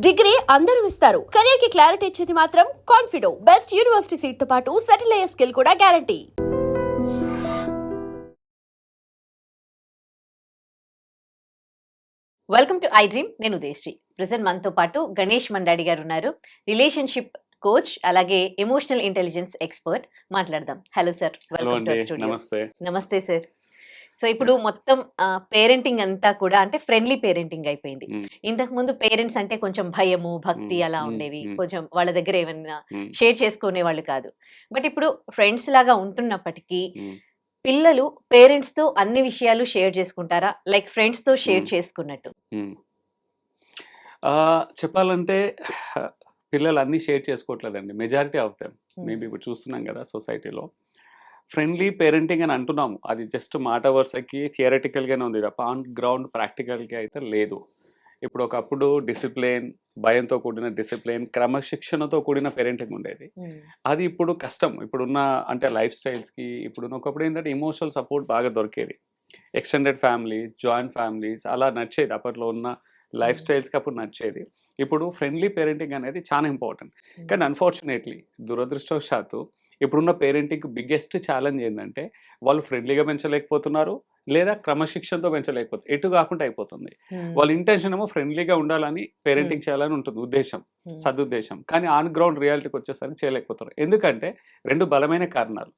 Degree అందరూ ఇస్తారు. Career కి క్లారిటీ ఇచ్చేది మాత్రం కాన్ఫిడో. బెస్ట్ యూనివర్సిటీ సీట్ తో పాటు సెటిల్ అయ్యే స్కిల్ కూడా guarantee. Welcome to I dream. నేను ఉదయశ్రీ. ప్రెసెంట్ మనతో పాటు గణేష్ మండాడి గారు ఉన్నారు, రిలేషన్షిప్ కోచ్, అలాగే ఎమోషనల్ ఇంటెలిజెన్స్ ఎక్స్పర్ట్. మాట్లాడదాం. Hello sir, welcome to studio. నమస్తే. నమస్తే సార్. సో ఇప్పుడు మొత్తం పేరెంటింగ్ అంతా కూడా అంటే ఫ్రెండ్లీ పేరెంటింగ్ అయిపోయింది. ఇంతకు ముందు పేరెంట్స్ అంటే కొంచెం భయము, భక్తి అలా ఉండేవి. కొంచెం వాళ్ళ దగ్గర ఏమైనా షేర్ చేసుకునే వాళ్ళు కాదు. బట్ ఇప్పుడు ఫ్రెండ్స్ లాగా ఉంటున్నప్పటికీ పిల్లలు పేరెంట్స్ తో అన్ని విషయాలు షేర్ చేసుకుంటారా, లైక్ ఫ్రెండ్స్ తో షేర్ చేసుకున్నట్టు? చెప్పాలంటే పిల్లలు అన్ని షేర్ చేసుకోవట్లేదండి. మెజారిటీ ఆఫ్ దెమ్ మేబీ ఇప్పుడు చూస్తున్నాం కదా సొసైటీలో ఫ్రెండ్లీ పేరెంటింగ్ అని అంటున్నాము. అది జస్ట్ మాట వరుసకి థియరటికల్గానే ఉంది తప్ప ఆన్ గ్రౌండ్ ప్రాక్టికల్గా అయితే లేదు. ఇప్పుడు ఒకప్పుడు డిసిప్లిన్, భయంతో కూడిన డిసిప్లిన్, క్రమశిక్షణతో కూడిన పేరెంటింగ్ ఉండేది. అది ఇప్పుడు కష్టం. ఇప్పుడున్న అంటే లైఫ్ స్టైల్స్కి ఇప్పుడున్న ఒకప్పుడు ఏంటంటే ఇమోషనల్ సపోర్ట్ బాగా దొరికేది. ఎక్స్టెండెడ్ ఫ్యామిలీస్, జాయింట్ ఫ్యామిలీస్ అలా నచ్చేది. అప్పట్లో ఉన్న లైఫ్ స్టైల్స్కి అప్పుడు నచ్చేది. ఇప్పుడు ఫ్రెండ్లీ పేరెంటింగ్ అనేది చాలా ఇంపార్టెంట్. కానీ అన్ఫార్చునేట్లీ దురదృష్టవశాత్తు ఇప్పుడున్న పేరెంటింగ్ బిగ్గెస్ట్ ఛాలెంజ్ ఏంటంటే వాళ్ళు ఫ్రెండ్లీగా పెంచలేకపోతున్నారు, లేదా క్రమశిక్షణతో పెంచలేకపోతున్నారు. ఎటు కాకుండా అయిపోతుంది. వాళ్ళ ఇంటెన్షన్ ఏమో ఫ్రెండ్లీగా ఉండాలని పేరెంటింగ్ చేయాలని ఉంటుంది ఉద్దేశం, సదుద్దేశం. కానీ ఆన్ గ్రౌండ్ రియాలిటీకి వచ్చేసరికి చేయలేకపోతున్నారు. ఎందుకంటే రెండు బలమైన కారణాలు.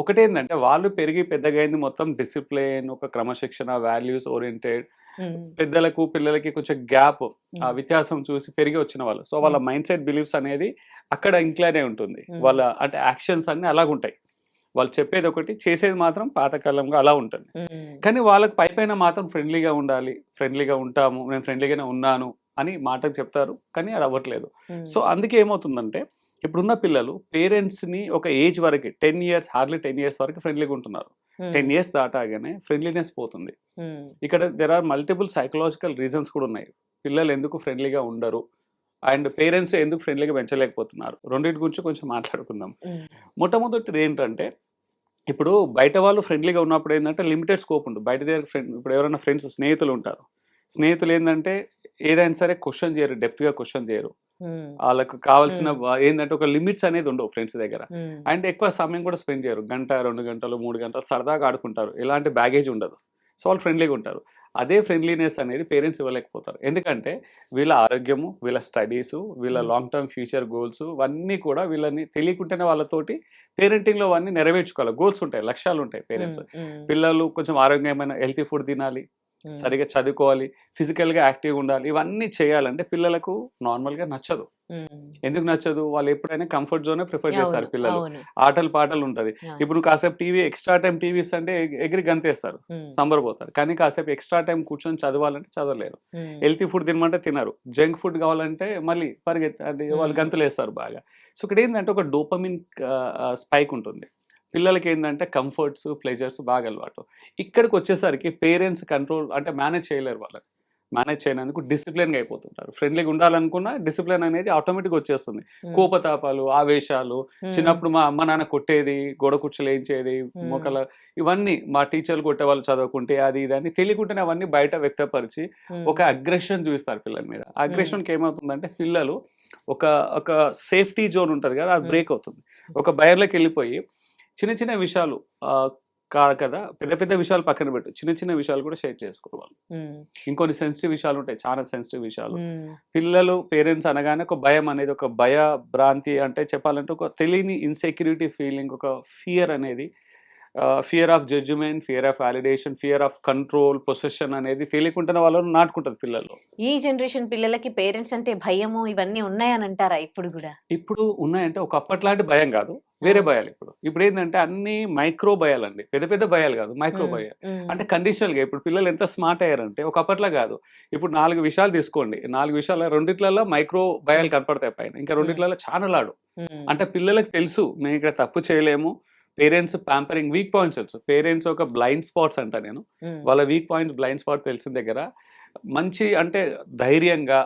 ఒకటేంటంటే వాళ్ళు పెరిగి పెద్దగా అయింది మొత్తం డిసిప్లిన్, ఒక క్రమశిక్షణ, వాల్యూస్ ఓరియంటెడ్, పెద్దలకు పిల్లలకి కొంచెం గ్యాప్, ఆ వ్యత్యాసం చూసి పెరిగి వచ్చిన వాళ్ళు. సో వాళ్ళ మైండ్ సెట్ బిలీఫ్స్ అనేది అక్కడ ఇంక్లైన్ అయి ఉంటుంది. వాళ్ళ అంటే యాక్షన్స్ అన్ని అలాగుంటాయి. వాళ్ళు చెప్పేది ఒకటి, చేసేది మాత్రం పాతకాలంగా అలా ఉంటుంది. కానీ వాళ్ళకి పైపైన మాత్రం ఫ్రెండ్లీగా ఉండాలి, ఫ్రెండ్లీగా ఉంటాము, నేను ఫ్రెండ్లీగానే ఉన్నాను అని మాటకు చెప్తారు, కానీ అది అవ్వట్లేదు. సో అందుకే ఏమవుతుందంటే ఇప్పుడున్న పిల్లలు పేరెంట్స్ని ఒక ఏజ్ వరకు 10 years, హార్డ్లీ 10 years వరకు ఫ్రెండ్లీగా ఉంటున్నారు. 10 years దాటాగానే ఫ్రెండ్లీనెస్ పోతుంది. ఇక్కడ there are multiple psychological reasons కూడా ఉన్నాయి. పిల్లలు ఎందుకు ఫ్రెండ్లీగా ఉండరు అండ్ పేరెంట్స్ ఎందుకు ఫ్రెండ్లీగా పెంచలేకపోతున్నారు, రెండింటి గురించి కొంచెం మాట్లాడుకుందాం. మొట్టమొదటిది ఏంటంటే ఇప్పుడు బయట వాళ్ళు ఫ్రెండ్లీగా ఉన్నప్పుడు ఏంటంటే లిమిటెడ్ స్కోప్ ఉంటుంది. బయట దగ్గర ఇప్పుడు ఎవరైనా ఫ్రెండ్స్, స్నేహితులు ఉంటారు. స్నేహితులు ఏంటంటే ఏదైనా సరే క్వశ్చన్ చేయరు, డెప్త్గా క్వశ్చన్ చేయరు. వాళ్ళకు కావాల్సిన ఏంటంటే ఒక లిమిట్స్ అనేది ఉండవు ఫ్రెండ్స్ దగ్గర. అండ్ ఎక్కువ సమయం కూడా స్పెండ్ చేయరు. 1 గంట 2 గంటలు 3 గంటలు సరదాగా ఆడుకుంటారు. ఎలాంటి బ్యాగేజ్ ఉండదు. సో వాళ్ళు ఫ్రెండ్లీగా ఉంటారు. అదే ఫ్రెండ్లీనెస్ అనేది పేరెంట్స్ ఇవ్వలేకపోతారు. ఎందుకంటే వీళ్ళ ఆరోగ్యము, వీళ్ళ స్టడీసు, వీళ్ళ లాంగ్ టర్మ్ ఫ్యూచర్ గోల్స్ ఇవన్నీ కూడా వీళ్ళని తెలియకుండానే వాళ్ళతోటి పేరెంటింగ్లో అవన్నీ నెరవేర్చుకోవాలి. గోల్స్ ఉంటాయి, లక్ష్యాలు ఉంటాయి. పేరెంట్స్ పిల్లలు కొంచెం ఆరోగ్యమైన హెల్తీ ఫుడ్ తినాలి, సరిగా చదువుకోవాలి, ఫిజికల్గా యాక్టివ్గా ఉండాలి. ఇవన్నీ చేయాలంటే పిల్లలకు నార్మల్గా నచ్చదు. ఎందుకు నచ్చదు? వాళ్ళు ఎప్పుడైనా కంఫర్ట్ జోనే ప్రిఫర్ చేస్తారు. పిల్లలు ఆటలు పాటలు ఉంటుంది. ఇప్పుడు కాసేపు టీవీ, ఎక్స్ట్రా టైం టీవీస్ అంటే ఎగిరి గంతేస్తారు, సంబరపోతారు. కానీ కాసేపు ఎక్స్ట్రా టైం కూర్చొని చదవాలంటే చదవలేరు. హెల్తీ ఫుడ్ తినమంటే తినరు. జంక్ ఫుడ్ కావాలంటే మళ్ళీ పరిగెత్తి అంటే వాళ్ళు గంతులు వేస్తారు బాగా. సో ఇక్కడ ఏంటంటే ఒక డోపమిన్ స్పైక్ ఉంటుంది. పిల్లలకి ఏంటంటే కంఫర్ట్స్, ప్లెజర్స్ బాగా అలవాటు. ఇక్కడికి వచ్చేసరికి పేరెంట్స్ కంట్రోల్ అంటే మేనేజ్ చేయలేరు. వాళ్ళని మేనేజ్ చేయనందుకు డిసిప్లిన్గా అయిపోతుంటారు. ఫ్రెండ్లీగా ఉండాలనుకున్నా డిసిప్లిన్ అనేది ఆటోమేటిక్గా వచ్చేస్తుంది. కోపతాపాలు, ఆవేశాలు, చిన్నప్పుడు మా అమ్మ నాన్న కొట్టేది, గోడ కుర్చీలు వేయించేది, మొక్కల ఇవన్నీ మా టీచర్లు కొట్టేవాళ్ళు చదువుకుంటే అది ఇది అని తెలియకుండానే అవన్నీ బయట వ్యక్తపరిచి ఒక అగ్రెషన్ చూపిస్తారు పిల్లల మీద. అగ్రెషన్కి ఏమవుతుందంటే పిల్లలు ఒక సేఫ్టీ జోన్ ఉంటుంది కదా, అది బ్రేక్ అవుతుంది. ఒక భయంలోకి వెళ్ళిపోయి చిన్న చిన్న విషయాలు కాదు కదా, పెద్ద పెద్ద విషయాలు పక్కన పెట్టు, చిన్న చిన్న విషయాలు కూడా షేర్ చేసుకోవాలి. ఇంకొన్ని సెన్సిటివ్ విషయాలు ఉంటాయి, చాలా సెన్సిటివ్ విషయాలు. పిల్లలు పేరెంట్స్ అనగానే ఒక భయం అనేది, ఒక భయ భ్రాంతి అంటే చెప్పాలంటే ఒక తెలియని ఇన్సెక్యూరిటీ ఫీలింగ్, ఒక ఫియర్ అనేది, fear of judgement, fear of validation, fear of control, possession అనేది తెలియకుండానే వాళ్ళని నాటుకుంటారు పిల్లలు. ఈ జనరేషన్ పిల్లలకి పేరెంట్స్ అంటే భయము ఇవన్నీ ఉన్నాయని అంటారా? ఇప్పుడు కూడా ఇప్పుడు ఉన్నాయంటే ఒక అప్పట్లాంటి భయం కాదు, వేరే భయాలు. ఇప్పుడు ఏంటంటే అన్ని మైక్రో భయాలండి, పెద్ద పెద్ద భయాలు కాదు, మైక్రో భయాలు. అంటే కండిషనల్గా ఇప్పుడు పిల్లలు ఎంత స్మార్ట్ అయ్యారంటే ఒక అప్పట్లో కాదు. ఇప్పుడు 4 విషయాలు తీసుకోండి, 4 విషయాలు 2 మైక్రో భయాలు కనపడతాయి పైన, ఇంకా 2 చాలా లాడు. అంటే పిల్లలకు తెలుసు మేము ఇక్కడ తప్పు చేయలేము. పేరెంట్స్ ప్యాంపరింగ్, వీక్ పాయింట్స్ తెలుసు. పేరెంట్స్ ఒక బ్లైండ్ స్పాట్స్ అంట నేను, వాళ్ళ వీక్ పాయింట్స్, బ్లైండ్ స్పాట్ తెలిసిన దగ్గర మంచి అంటే ధైర్యంగా,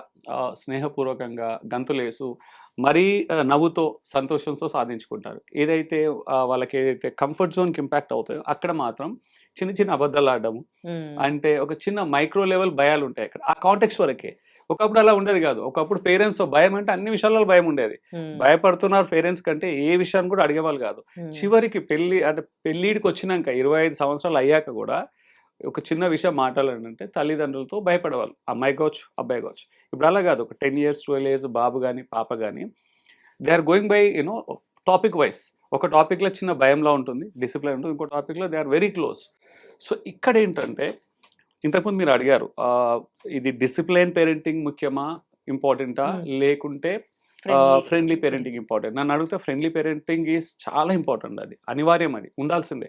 స్నేహపూర్వకంగా గంతులేసు మరీ నవ్వుతో, సంతోషంతో సాధించుకుంటారు. ఏదైతే వాళ్ళకి ఏదైతే కంఫర్ట్ జోన్కి ఇంపాక్ట్ అవుతాయో అక్కడ మాత్రం చిన్న చిన్న అబద్ధాలు ఆడడము, అంటే ఒక చిన్న మైక్రో లెవెల్ భయాలు ఉంటాయి అక్కడ. ఆ కాంటెక్స్ట్ వరకే. ఒకప్పుడు అలా ఉండేది కాదు. ఒకప్పుడు పేరెంట్స్ భయం అంటే అన్ని విషయాలలో భయం ఉండేది. భయపడుతున్నారు పేరెంట్స్ కంటే ఏ విషయాన్ని కూడా అడిగేవాళ్ళు కాదు. చివరికి పెళ్లి అంటే పెళ్ళిడికి వచ్చినాక 25 సంవత్సరాలు అయ్యాక కూడా ఒక చిన్న విషయం మాట్లాడాలంటే తల్లిదండ్రులతో భయపడేవాళ్ళు. అమ్మాయి కావచ్చు, అబ్బాయి కావచ్చు. ఇప్పుడు అలా కాదు. ఒక 10 ఇయర్స్ 12 ఇయర్స్ బాబు కానీ పాప కానీ they are going by topic wise. ఒక టాపిక్లో చిన్న భయంలో ఉంటుంది, డిసిప్లిన్ ఉంటుంది. ఇంకో టాపిక్లో they are very close. So ఇక్కడ ఏంటంటే ఇంతకుముందు మీరు అడిగారు ఇది డిసిప్లైన్ పేరెంటింగ్ ముఖ్యమా, ఇంపార్టెంటా, లేకుంటే ఫ్రెండ్లీ పేరెంటింగ్ ఇంపార్టెంట్. నన్ను అడిగితే ఫ్రెండ్లీ పేరెంటింగ్ ఈజ్ చాలా ఇంపార్టెంట్. అది అనివార్యం, అది ఉండాల్సిందే.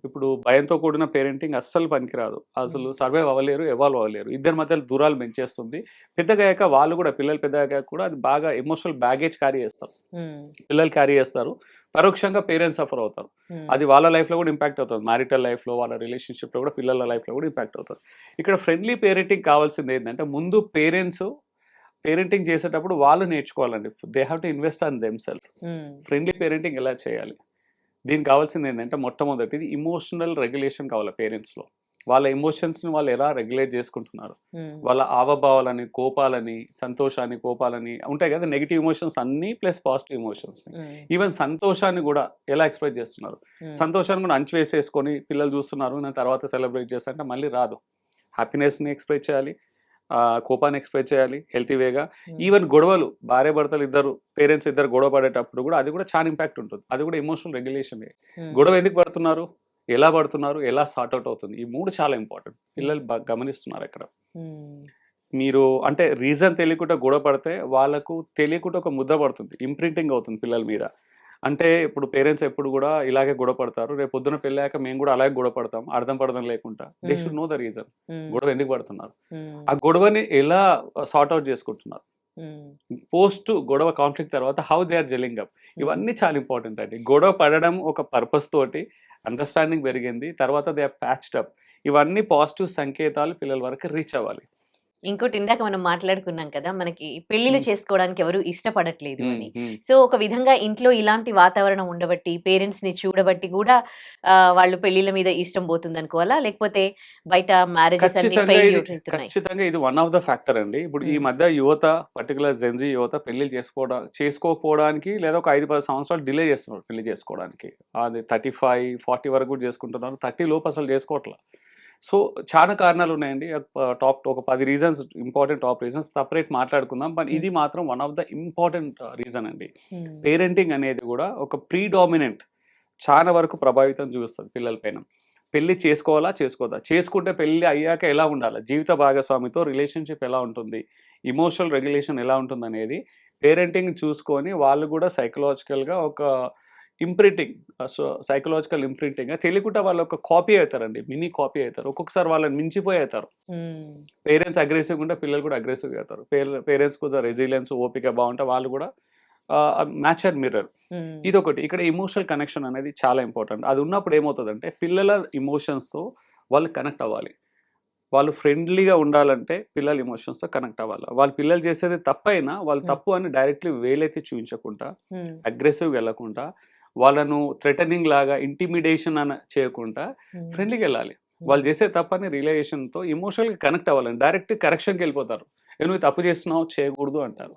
ఇప్పుడు భయంతో కూడిన పేరెంటింగ్ అస్సలు పనికిరాదు. అసలు సర్వైవ్ అవ్వలేరు, ఎవాల్వ్ అవ్వలేరు. ఇద్దరి మధ్యలో దూరాలు పెంచేస్తుంది. పెద్దగా వాళ్ళు కూడా పిల్లలు పెద్దగా కూడా అది బాగా ఎమోషనల్ బ్యాగేజ్ క్యారీ చేస్తారు. పిల్లలు క్యారీ చేస్తారు, పరోక్షంగా పేరెంట్స్ సఫర్ అవుతారు. అది వాళ్ళ లైఫ్లో కూడా ఇంపాక్ట్ అవుతుంది. మ్యారిటల్ లైఫ్లో, వాళ్ళ రిలేషన్షిప్లో కూడా, పిల్లల లైఫ్లో కూడా ఇంపాక్ట్ అవుతుంది. ఇక్కడ ఫ్రెండ్లీ పేరెంటింగ్ కావాల్సింది ఏంటంటే ముందు పేరెంటింగ్ చేసేటప్పుడు వాళ్ళు నేర్చుకోవాలండి. They have to invest on themself. Friendly parenting ఎలా చేయాలి, దీనికి కావాల్సింది ఏంటంటే మొట్టమొదటిది ఇమోషనల్ రెగ్యులేషన్ కావాలి పేరెంట్స్లో. వాళ్ళ ఎమోషన్స్ని వాళ్ళు ఎలా రెగ్యులేట్ చేసుకుంటున్నారు, వాళ్ళ ఆవభావాలని, కోపాలని, సంతోషాన్ని, కోపాలని ఉంటాయి కదా, నెగిటివ్ ఎమోషన్స్ అన్నీ ప్లస్ పాజిటివ్ ఎమోషన్స్. ఈవెన్ సంతోషాన్ని కూడా ఎలా ఎక్స్ప్రెస్ చేస్తున్నారు. సంతోషాన్ని కూడా అంచువేసేసుకొని పిల్లలు చూస్తున్నారు, నేను తర్వాత సెలబ్రేట్ చేస్తానంటే మళ్ళీ రాదు. హ్యాపీనెస్ని ఎక్స్ప్రెస్ చేయాలి, కోపాన్ని ఎక్స్ప్రెస్ చేయాలి హెల్తీ వేగా. ఈవెన్ గొడవలు, భార్య భర్తలు ఇద్దరు, పేరెంట్స్ ఇద్దరు గొడవ పడేటప్పుడు కూడా అది కూడా చాలా ఇంపాక్ట్ ఉంటుంది. అది కూడా ఎమోషనల్ రెగ్యులేషన్. గొడవ ఎందుకు పడుతున్నారు, ఎలా పడుతున్నారు, ఎలా సార్ట్అవుట్ అవుతుంది, ఈ 3 చాలా ఇంపార్టెంట్. పిల్లలు గమనిస్తున్నారు ఇక్కడ. మీరు అంటే రీజన్ తెలియకుండా గొడవ పడితే వాళ్ళకు తెలియకుండా ఒక ముద్ర పడుతుంది, ఇంప్రింటింగ్ అవుతుంది పిల్లల మీద. అంటే ఇప్పుడు పేరెంట్స్ ఎప్పుడు కూడా ఇలాగే గొడవ పడతారు, రేపు పొద్దున పెళ్ళాక మేము కూడా అలాగే గొడవ పడతాం, అర్థం పడడం లేకుండా. They should know the reason, గొడవ ఎందుకు పడుతున్నారు, ఆ గొడవని ఎలా సార్ట్అవుట్ చేసుకుంటున్నారు, పోస్ట్ గొడవ కాన్ఫ్లిక్ట్ తర్వాత how they are gelling up. ఇవన్నీ చాలా ఇంపార్టెంట్ అండి. గొడవ పడడం ఒక పర్పస్ తోటి, అండర్స్టాండింగ్ పెరిగింది, తర్వాత దే ఆర్ ప్యాచ్డ్ అప్. ఇవన్నీ పాజిటివ్ సంకేతాలు పిల్లల వరకు రీచ్ అవ్వాలి. ఇంకోటి ఇందాక మనం మాట్లాడుకున్నాం కదా, మనకి పెళ్లిళ్ళు చేసుకోవడానికి ఎవరు ఇష్టపడట్లేదు అని. సో ఒక విధంగా ఇంట్లో ఇలాంటి వాతావరణం ఉండబట్టి, పేరెంట్స్ ని చూడబట్టి కూడా వాళ్ళు పెళ్లిళ్ళ మీద ఇష్టం పోతుంది అనుకోవాలా, లేకపోతే బయట మ్యారేజెస్ అన్ని ఫెయిల్ అవుతున్నాయి? ఖచ్చితంగా ఇది వన్ ఆఫ్ ద ఫ్యాక్టర్ అండి. ఇప్పుడు ఈ మధ్య యువత, పర్టికులర్ జెన్జీ యువత పెళ్లి చేసుకోకపోవడానికి లేదా ఒక 5-10 సంవత్సరాలు డిలే చేస్తున్నారు పెళ్లి చేసుకోవడానికి. అది 35-40 వరకు కూడా చేసుకుంటున్నారు, 30 లోపు అసలు చేసుకోవట్లేదు. సో చాలా కారణాలు ఉన్నాయండి. ఒక 10 reasons, important top reasons separate మాట్లాడుకుందాం. బట్ ఇది మాత్రం one of the important reason అండి. పేరెంటింగ్ అనేది కూడా ఒక ప్రీడామినెంట్ చాలా వరకు ప్రభావితం చూపిస్తుంది పిల్లల పైన. పెళ్లి చేసుకోవాలా, చేసుకోవద్దా, చేసుకుంటే పెళ్లి అయ్యాక ఎలా ఉండాలి, జీవిత భాగస్వామితో రిలేషన్షిప్ ఎలా ఉంటుంది, ఇమోషనల్ రెగ్యులేషన్ ఎలా ఉంటుంది అనేది పేరెంటింగ్ చూసుకొని వాళ్ళు కూడా సైకలాజికల్గా ఒక ఇంప్రింటింగ్, సైకలాజికల్ ఇంప్రింటింగ్ తెలియకుండా వాళ్ళు ఒక కాపీ అవుతారండి, మినీ కాపీ అవుతారు. ఒక్కొక్కసారి వాళ్ళని మించిపోయి అవుతారు. పేరెంట్స్ అగ్రెసివ్గా ఉంటే పిల్లలు కూడా అగ్రెసివ్గా అవుతారు. పేరెంట్స్ కొంచెం రెసిలియన్స్, ఓపిక బాగుంటే వాళ్ళు కూడా మ్యాచ్ అండ్ మిర్రర్. ఇదొకటి. ఇక్కడ ఎమోషనల్ కనెక్షన్ అనేది చాలా ఇంపార్టెంట్. అది ఉన్నప్పుడు ఏమవుతుందంటే పిల్లల ఎమోషన్స్తో వాళ్ళు కనెక్ట్ అవ్వాలి. వాళ్ళు ఫ్రెండ్లీగా ఉండాలంటే పిల్లల ఎమోషన్స్తో కనెక్ట్ అవ్వాలి. వాళ్ళు పిల్లలు చేసేది తప్పైనా వాళ్ళు తప్పు అని డైరెక్ట్లీ వేలైతే చూపించకుండా, అగ్రెసివ్గా వెళ్ళకుండా, వాళ్ళను థ్రెటనింగ్ లాగా ఇంటిమిడేషన్ అని చేయకుండా ఫ్రెండ్లీగా వెళ్ళాలి. వాళ్ళు చేసే తప్పని రియలైజేషన్తో ఎమోషనల్గా కనెక్ట్ అవ్వాలని. డైరెక్ట్ కరెక్షన్కి వెళ్ళిపోతారు. నువ్వు తప్పు చేస్తున్నావు, చేయకూడదు అంటారు.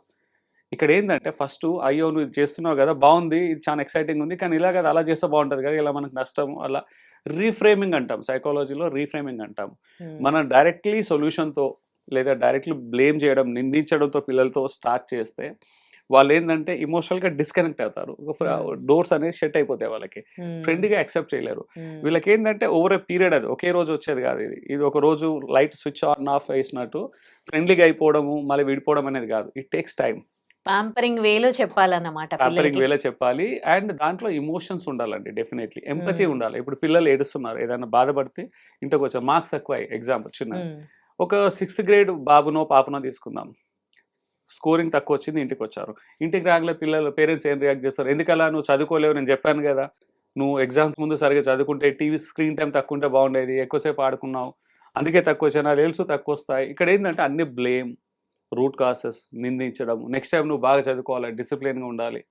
ఇక్కడ ఏంటంటే ఫస్ట్ అయ్యో నువ్వు ఇది చేస్తున్నావు కదా, బాగుంది, ఇది చాలా ఎక్సైటింగ్ ఉంది, కానీ ఇలా కదా, అలా చేస్తే బాగుంటుంది కదా, ఇలా మనకు నష్టం, అలా రీఫ్రేమింగ్ అంటాం, సైకాలజీలో రీఫ్రేమింగ్ అంటాం. మనం డైరెక్ట్లీ సొల్యూషన్తో లేదా డైరెక్ట్లీ బ్లేమ్ చేయడం, నిందించడంతో పిల్లలతో స్టార్ట్ చేస్తే వాళ్ళు ఏంటంటే ఇమోషనల్గా డిస్కనెక్ట్ అవుతారు. డోర్స్ అనేది షట్ అయిపోతాయి వాళ్ళకి, ఫ్రెండ్గా యాక్సెప్ట్ చేయలేరు. వీళ్ళకి ఏంటంటే ఓవర్ ఏ పీరియడ్, అది ఒకే రోజు వచ్చేది కాదు. ఇది ఒక రోజు లైట్ స్విచ్ ఆన్ ఆఫ్ వేసినట్టు ఫ్రెండ్లీగా అయిపోవడము మళ్ళీ విడిపోవడం అనేది కాదు. It takes time. పాంపరింగ్ వేలో చెప్పాలన్నమాట, పాంపరింగ్ వేలో చెప్పాలి. అండ్ దాంట్లో ఇమోషన్స్ ఉండాలండి, డెఫినెట్లీ ఎంపతి ఉండాలి. ఇప్పుడు పిల్లలు ఏడుస్తున్నారు, ఏదైనా బాధపడితే ఇంటికి వచ్చారు, మార్క్స్ తక్కువ, ఎగ్జాంపుల్ చిన్న, ఒక 6th grade బాబునో పాపనో తీసుకుందాం, స్కోరింగ్ తక్కువ వచ్చింది, ఇంటికి వచ్చారు. ఇంటికి రాగలే పిల్లలు, పేరెంట్స్ ఏం రియాక్ట్ చేస్తారు, ఎందుకలా, నువ్వు చదువుకోలేవు, నేను చెప్పాను కదా, నువ్వు ఎగ్జామ్స్ ముందు సరిగ్గా చదువుకుంటే, టీవీ స్క్రీన్ టైం తక్కువ ఉంటే బాగుండేది, ఎక్కువసేపు ఆడుకున్నావు, అందుకే తక్కువ వచ్చాయి, నాకు తెలుసు తక్కువ వస్తాయి. ఇక్కడ ఏంటంటే అన్ని బ్లేమ్, రూట్ కాసెస్, నిందించడం. నెక్స్ట్ టైం నువ్వు బాగా చదువుకోవాలి, డిసిప్లిన్గా ఉండాలి.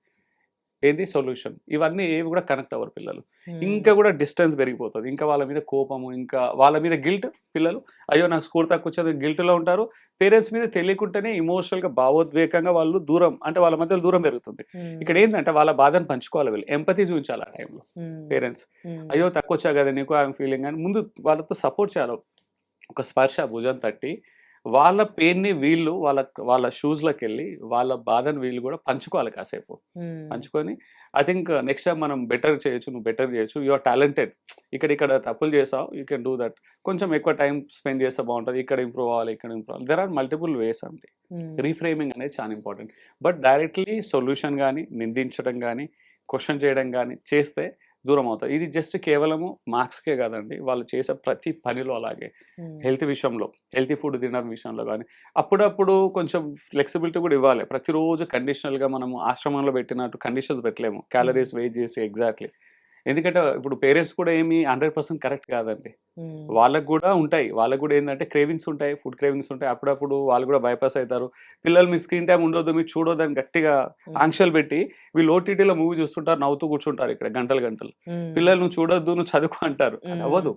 ఏది సొల్యూషన్. ఇవన్నీ ఏవి కూడా కనెక్ట్ అవ్వరు పిల్లలు. ఇంకా కూడా డిస్టెన్స్ పెరిగిపోతుంది. ఇంకా వాళ్ళ మీద కోపము, ఇంకా వాళ్ళ మీద గిల్ట్. పిల్లలు అయ్యో నాకు స్కోర్ తక్కువ వచ్చేది గిల్ట్లో ఉంటారు. పేరెంట్స్ మీద తెలియకుండానే ఇమోషనల్గా భావోద్వేగంగా వాళ్ళు దూరం, అంటే వాళ్ళ మధ్యలో దూరం పెరుగుతుంది. ఇక్కడ ఏంటంటే వాళ్ళ బాధను పంచుకోవాలి, వీళ్ళు ఎంపతి చూపించాలి ఆ టైంలో పేరెంట్స్. అయ్యో తక్కువ వచ్చా కదా నీకు ఐఎమ్ ఫీలింగ్ అని ముందు వాళ్ళతో సపోర్ట్ చేయాలి. ఒక స్పర్శ భుజం తట్టి వాళ్ళ పెయిన్ని వీళ్ళు వాళ్ళ షూస్లోకి వెళ్ళి వాళ్ళ బాధను వీళ్ళు కూడా పంచుకోవాలి కాసేపు. పంచుకొని ఐ థింక్ నెక్స్ట్ టైం మనం బెటర్ చేయొచ్చు, నువ్వు బెటర్ చేయొచ్చు, యు ఆర్ టాలెంటెడ్, ఇక్కడ తప్పులు చేసావు, యూ కెన్ డూ దట్, కొంచెం ఎక్కువ టైం స్పెండ్ చేస్తే బాగుంటుంది, ఇక్కడ ఇంప్రూవ్ అవ్వాలి, ఇక్కడ ఇంప్రూవ్ అవ్వాలి. దెర్ ఆర్ మల్టిపుల్ వేస్ అండి. రీఫ్రేమింగ్ అనేది చాలా ఇంపార్టెంట్. బట్ డైరెక్ట్లీ సొల్యూషన్ కానీ, నిందించడం కానీ, క్వశ్చన్ చేయడం కానీ చేస్తే దూరం అవుతాయి. ఇది జస్ట్ కేవలము మార్క్స్కే కాదండి, వాళ్ళు చేసే ప్రతి పనిలో అలాగే. హెల్త్ విషయంలో, హెల్తీ ఫుడ్ తినడం విషయంలో కానీ అప్పుడప్పుడు కొంచెం ఫ్లెక్సిబిలిటీ కూడా ఇవ్వాలి. ప్రతిరోజు కండిషనల్గా మనము ఆశ్రమంలో పెట్టినట్టు కండిషన్స్ పెట్టలేము, క్యాలరీస్ వెయిట్ చేసి ఎగ్జాక్ట్లీ. ఎందుకంటే ఇప్పుడు పేరెంట్స్ కూడా ఏమి 100% కరెక్ట్ కాదండి. వాళ్ళకు కూడా ఉంటాయి, వాళ్ళకు కూడా ఏంటంటే క్రేవింగ్స్ ఉంటాయి, ఫుడ్ క్రేవింగ్స్ ఉంటాయి. అప్పుడప్పుడు వాళ్ళు కూడా బైపాస్ అవుతారు. పిల్లలు మీ స్క్రీన్ టైం ఉండొద్దు, మీరు చూడొద్దు అని గట్టిగా ఆంక్షలు పెట్టి వీళ్ళు ఓటీటీలో మూవీ చూస్తుంటారు, నవ్వుతూ కూర్చుంటారు ఇక్కడ గంటలు గంటలు. పిల్లలు నువ్వు చూడొద్దు, నువ్వు చదువుకో అంటారు. అది అవ్వదు.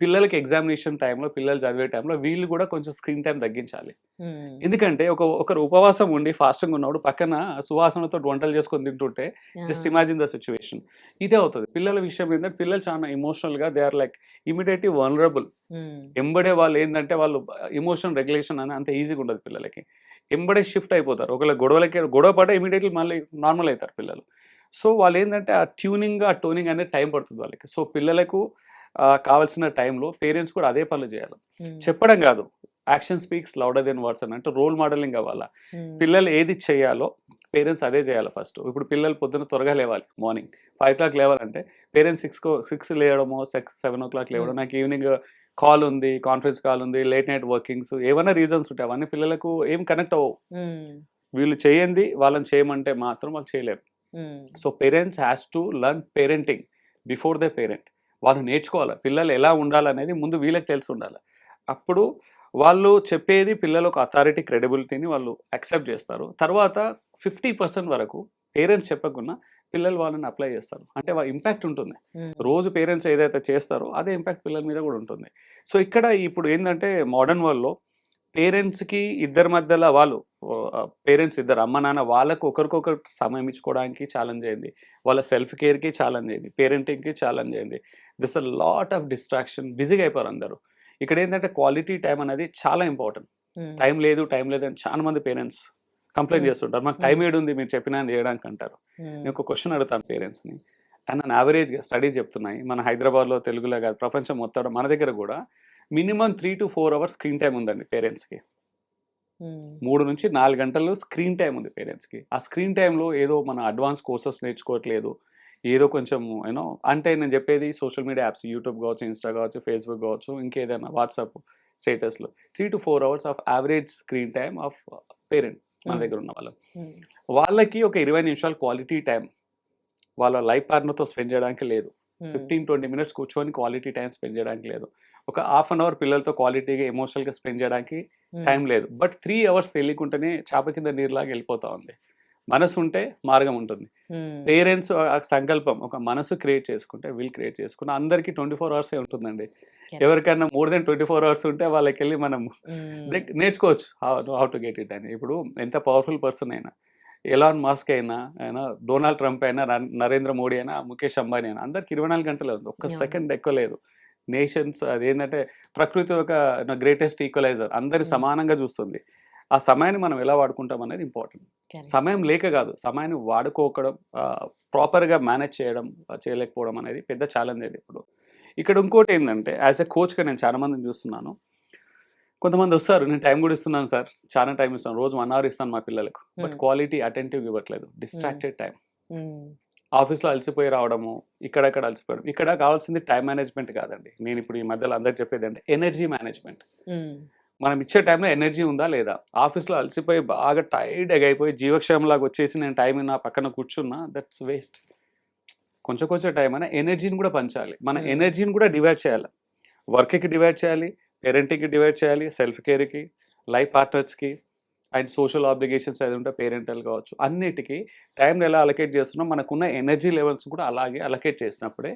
పిల్లలకి ఎగ్జామినేషన్ టైంలో, పిల్లలు చదివే టైంలో వీళ్ళు కూడా కొంచెం స్క్రీన్ టైం తగ్గించాలి. ఎందుకంటే ఒకరు ఉపవాసం ఉండి ఫాస్టింగ్ ఉన్నప్పుడు పక్కన సువాసనతో వంటలు చేసుకొని తింటుంటే జస్ట్ ఇమాజిన్ ద సిచ్యువేషన్. ఇదే అవుతుంది. పిల్లల విషయం ఏంటంటే పిల్లలు చాలా ఎమోషనల్గా they are like immediately vulnerable. ఎంబడే వాళ్ళు ఏంటంటే వాళ్ళు ఎమోషన్ రెగ్యులేషన్ అని అంత ఈజీగా ఉండదు పిల్లలకి. ఎంబడే షిఫ్ట్ అయిపోతారు. ఒకవేళ గొడవ పడే ఇమీడియట్లీ మళ్ళీ నార్మల్ అవుతారు పిల్లలు. సో వాళ్ళు ఏంటంటే ఆ ట్యూనింగ్, ఆ టోనింగ్ అనేది టైం పడుతుంది వాళ్ళకి. సో పిల్లలకు కావాల్సిన టైంలో పేరెంట్స్ కూడా అదే పనులు చేయాలి. చెప్పడం కాదు, action speaks louder than words అని, అంటే రోల్ మోడలింగ్ అవ్వాలా. పిల్లలు ఏది చేయాలో పేరెంట్స్ అదే చేయాలి ఫస్ట్. ఇప్పుడు పిల్లలు పొద్దున్న త్వరగా లేవాలి, మార్నింగ్ 5 o'clock లేవాలంటే పేరెంట్స్ 6 లేవడమో 7 o'clock లేవడం, నాకు ఈవినింగ్ కాల్ ఉంది, కాన్ఫరెన్స్ కాల్ ఉంది, లేట్ నైట్ వర్కింగ్స్, ఏమైనా రీజన్స్ ఉంటాయి, అవన్నీ పిల్లలకు ఏం కనెక్ట్ అవ్వవు. వీళ్ళు చేయండి వాళ్ళని చేయమంటే మాత్రం వాళ్ళు చేయలేరు. So parents has to learn parenting before the parent. వాళ్ళు నేర్చుకోవాలి పిల్లలు ఎలా ఉండాలనేది ముందు వీళ్ళకి తెలిసి ఉండాలి. అప్పుడు వాళ్ళు చెప్పేది పిల్లలు ఒక అథారిటీ, క్రెడిబిలిటీని వాళ్ళు యాక్సెప్ట్ చేస్తారు. తర్వాత 50% వరకు పేరెంట్స్ చెప్పకుండా పిల్లలు వాళ్ళని అప్లై చేస్తారు. అంటే వాళ్ళ ఇంపాక్ట్ ఉంటుంది. రోజు పేరెంట్స్ ఏదైతే చేస్తారో అదే ఇంపాక్ట్ పిల్లల మీద కూడా ఉంటుంది. సో ఇక్కడ ఇప్పుడు ఏంటంటే మోడర్న్ వరల్డ్లో పేరెంట్స్కి ఇద్దరి మధ్యలో వాళ్ళు పేరెంట్స్ ఇద్దరు అమ్మ నాన్న వాళ్ళకు ఒకరికొకరు సమయం ఇచ్చుకోవడానికి ఛాలెంజ్ అయింది, వాళ్ళ సెల్ఫ్ కేర్కి ఛాలెంజ్ అయింది, పేరెంటింగ్కి ఛాలెంజ్ అయింది. This a lot of distraction, బిజీగా అయిపోయారు అందరూ. ఇక్కడ ఏంటంటే క్వాలిటీ టైం అనేది చాలా ఇంపార్టెంట్. టైం లేదు అని చాలా మంది పేరెంట్స్ కంప్లైంట్ చేస్తుంటారు. మాకు టైం ఏడుంది మీరు చెప్పినా చేయడానికి అంటారు. నేను ఒక క్వశ్చన్ అడుగుతాను పేరెంట్స్ని. అండ్ నేను యావరేజ్గా స్టడీస్ చెప్తున్నాయి, మన హైదరాబాద్లో, తెలుగులో కాదు ప్రపంచం మొత్తం మన దగ్గర కూడా minimum 3 to 4 hours screen time ఉందండి పేరెంట్స్కి. 3 నుంచి 4 గంటలు స్క్రీన్ టైం ఉంది పేరెంట్స్కి. ఆ స్క్రీన్ టైంలో ఏదో మన అడ్వాన్స్ కోర్సెస్ నేర్చుకోవట్లేదు, ఏదో కొంచెం యూనో, అంటే నేను చెప్పేది సోషల్ మీడియా యాప్స్, యూట్యూబ్ కావచ్చు, ఇన్స్టా కావచ్చు, ఫేస్బుక్ కావచ్చు, ఇంకేదైనా వాట్సాప్ స్టేటస్లో 3 to 4 hours of average screen time of parent మన దగ్గర ఉన్న వాళ్ళకి ఒక 20 నిమిషాలు క్వాలిటీ టైం వాళ్ళ లైఫ్ పార్ట్నర్తో స్పెండ్ చేయడానికి లేదు. 15-20 minutes కూర్చొని క్వాలిటీ టైం స్పెండ్ చేయడానికి లేదు. ఒక హాఫ్ అన్ అవర్ పిల్లలతో క్వాలిటీగా ఎమోషనల్గా స్పెండ్ చేయడానికి టైం లేదు. బట్ 3 hours తెలియకుండానే చాప కింద నీరులాగా వెళ్ళిపోతా ఉంది. మనసు ఉంటే మార్గం ఉంటుంది. పేరెంట్స్ సంకల్పం, ఒక మనసు క్రియేట్ చేసుకుంటే, విల్ క్రియేట్ చేసుకుంటే అందరికీ 24 hours ఉంటుందండి. ఎవరికైనా మోర్ దెన్ 24 hours ఉంటే వాళ్ళకి వెళ్ళి మనం నేర్చుకోవచ్చు హౌ టు గెట్ ఇట్ అని. ఇప్పుడు ఎంత పవర్ఫుల్ పర్సన్ అయినా, ఎలాన్ మాస్క్ అయినా, డొనాల్డ్ ట్రంప్ అయినా, నరేంద్ర మోడీ అయినా, ముఖేష్ అంబానీ అయినా, అందరికి 24 గంటలే ఉంది, ఒక్క సెకండ్ ఎక్కువ లేదు. నేషన్స్ అదేంటంటే ప్రకృతి ఒక గ్రేటెస్ట్ ఈక్వలైజర్, అందరి సమానంగా చూస్తుంది. ఆ సమయాన్ని మనం ఎలా వాడుకుంటాం అనేది ఇంపార్టెంట్. సమయం లేక కాదు, సమయాన్ని వాడుకోవడం, ప్రాపర్గా మేనేజ్ చేయలేకపోవడం అనేది పెద్ద ఛాలెంజ్ అది. ఇప్పుడు ఇక్కడ ఇంకోటి ఏంటంటే యాజ్ ఎ కోచ్గా నేను చాలా మందిని చూస్తున్నాను. కొంతమంది వస్తారు, నేను టైం కూడా ఇస్తున్నాను సార్, చాలా టైం ఇస్తాను, రోజు 1 hour ఇస్తాను మా పిల్లలకు, బట్ క్వాలిటీ అటెంటివ్ ఇవ్వట్లేదు, డిస్ట్రాక్టెడ్ టైం. ఆఫీస్లో అలసిపోయి రావడము, ఇక్కడక్కడ అలసిపోవడం. ఇక్కడ కావాల్సింది టైం మేనేజ్మెంట్ కాదండి. నేను ఇప్పుడు ఈ మధ్యలో అందరికి చెప్పేది అంటే ఎనర్జీ మేనేజ్మెంట్. మనం ఇచ్చే టైంలో ఎనర్జీ ఉందా లేదా? ఆఫీస్లో అలసిపోయి బాగా టైర్డ్ అయిపోయి జీవక్షేమంలాగా వచ్చేసి నేను టైం నా పక్కన కూర్చున్నా, దట్స్ వేస్ట్. కొంచెం టైం అయినా ఎనర్జీని కూడా పంచాలి. మన ఎనర్జీని కూడా డివైడ్ చేయాలి. వర్క్కి డివైడ్ చేయాలి, పేరెంటింగ్కి డివైడ్ చేయాలి, సెల్ఫ్ కేర్కి, లైఫ్ పార్ట్నర్స్కి, అండ్ సోషల్ ఆబ్లిగేషన్స్ ఏది ఉంటే పేరెంటల్ కావచ్చు, అన్నిటికీ టైంని ఎలా అలొకేట్ చేస్తున్నాం, మనకున్న ఎనర్జీ లెవెల్స్ కూడా అలాగే అలొకేట్ చేసినప్పుడే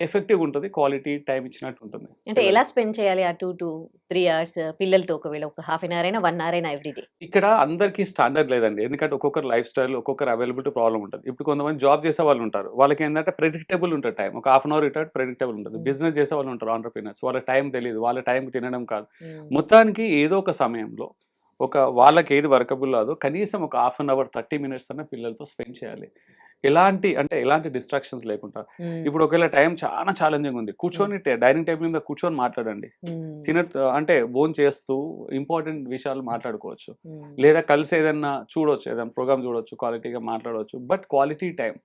ఎఫెక్టివ్ ఉంటుంది, క్వాలిటీ టైం ఇచ్చినట్టు ఉంటుంది. అంటే ఎలా స్పెండ్ చేయాలి ఆ 2 to 3 అవర్స్ పిల్లలతో? ఒకవేళ ఒక హాఫ్ అన్ అవర్ అయినా 1 అవర్ అయినా ఎవ్రీడే? ఇక్కడ అందరికీ స్టాండర్డ్ లేదండి, ఎందుకంటే ఒక్కొక్కరు లైఫ్ స్టైల్, ఒక్కొక్కరు అవైలబిలిటీ ప్రాబ్లం ఉంటుంది. ఇప్పుడు కొంతమంది జాబ్ చేసే వాళ్ళు ఉంటారు, వాళ్ళకి ఏంటంటే ప్రెడిక్టబుల్ ఉంటుంది టైం, ఒక హాఫ్ అన్ అవర్ ఇటు ప్రెడిక్టబుల్ ఉంటుంది. బిజినెస్ చేసే వాళ్ళు ఉంటారు, ఆంటర్ప్రీనర్స్, వాళ్ళ టైం తెలియదు, వాళ్ళ టైంకి తినడం కాదు. మొత్తానికి ఏదో ఒక సమయంలో వాళ్ళకి ఏది వర్కబుల్ కాదో కనీసం ఒక హాఫ్ అన్ అవర్ 30 minutes అన్న పిల్లలతో స్పెండ్ చేయాలి. ఎలాంటి డిస్ట్రాక్షన్స్ లేకుండా. ఇప్పుడు ఒకవేళ టైం చాలా ఛాలెంజింగ్ ఉంది, కూర్చొని డైనింగ్ టేబుల్ మీద కూర్చొని మాట్లాడండి. అంటే భోజనం చేస్తూ ఇంపార్టెంట్ విషయాలు మాట్లాడుకోవచ్చు, లేదా కలిసి ఏదైనా చూడొచ్చు, ఏదైనా ప్రోగ్రామ్ చూడొచ్చు, క్వాలిటీగా మాట్లాడవచ్చు. బట్ క్వాలిటీ టైం,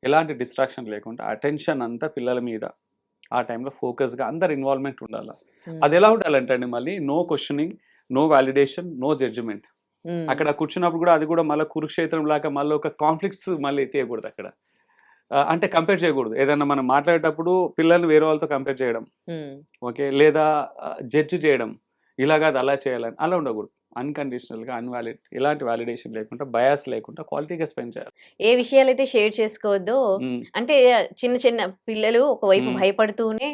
ఎలాంటి డిస్ట్రాక్షన్ లేకుండా అటెన్షన్ అంతా పిల్లల మీద ఆ టైంలో ఫోకస్గా అందరు ఇన్వాల్వ్మెంట్ ఉండాలి. అది ఎలా ఉండాలంటే అండి, మళ్ళీ no questioning, no validation, no judgement. అక్కడ కూర్చున్నప్పుడు కూడా అది కూడా మళ్ళీ కురుక్షేత్రం లాగా మళ్ళీ ఒక కాన్ఫ్లిక్ట్స్ మళ్ళీ తీయకూడదు అక్కడ. అంటే కంపేర్ చేయకూడదు, ఏదన్నా మనం మాట్లాడేటప్పుడు పిల్లల్ని వేరే వాళ్ళతో కంపేర్ చేయడం, ఓకే, లేదా జడ్జి చేయడం, ఇలా కాదు అలా చేయాలని అలా ఉండకూడదు. అన్కండిషనల్గా అన్వాలిడ్, ఎలాంటి వాలిడేషన్ లేకుండా, బయాస్ లేకుండా క్వాలిటీగా స్పెండ్ చేయాలి. ఏ విషయాలైతే షేర్ చేసుకోవద్దో, అంటే చిన్న చిన్న పిల్లలు ఒకవైపు భయపడుతూనే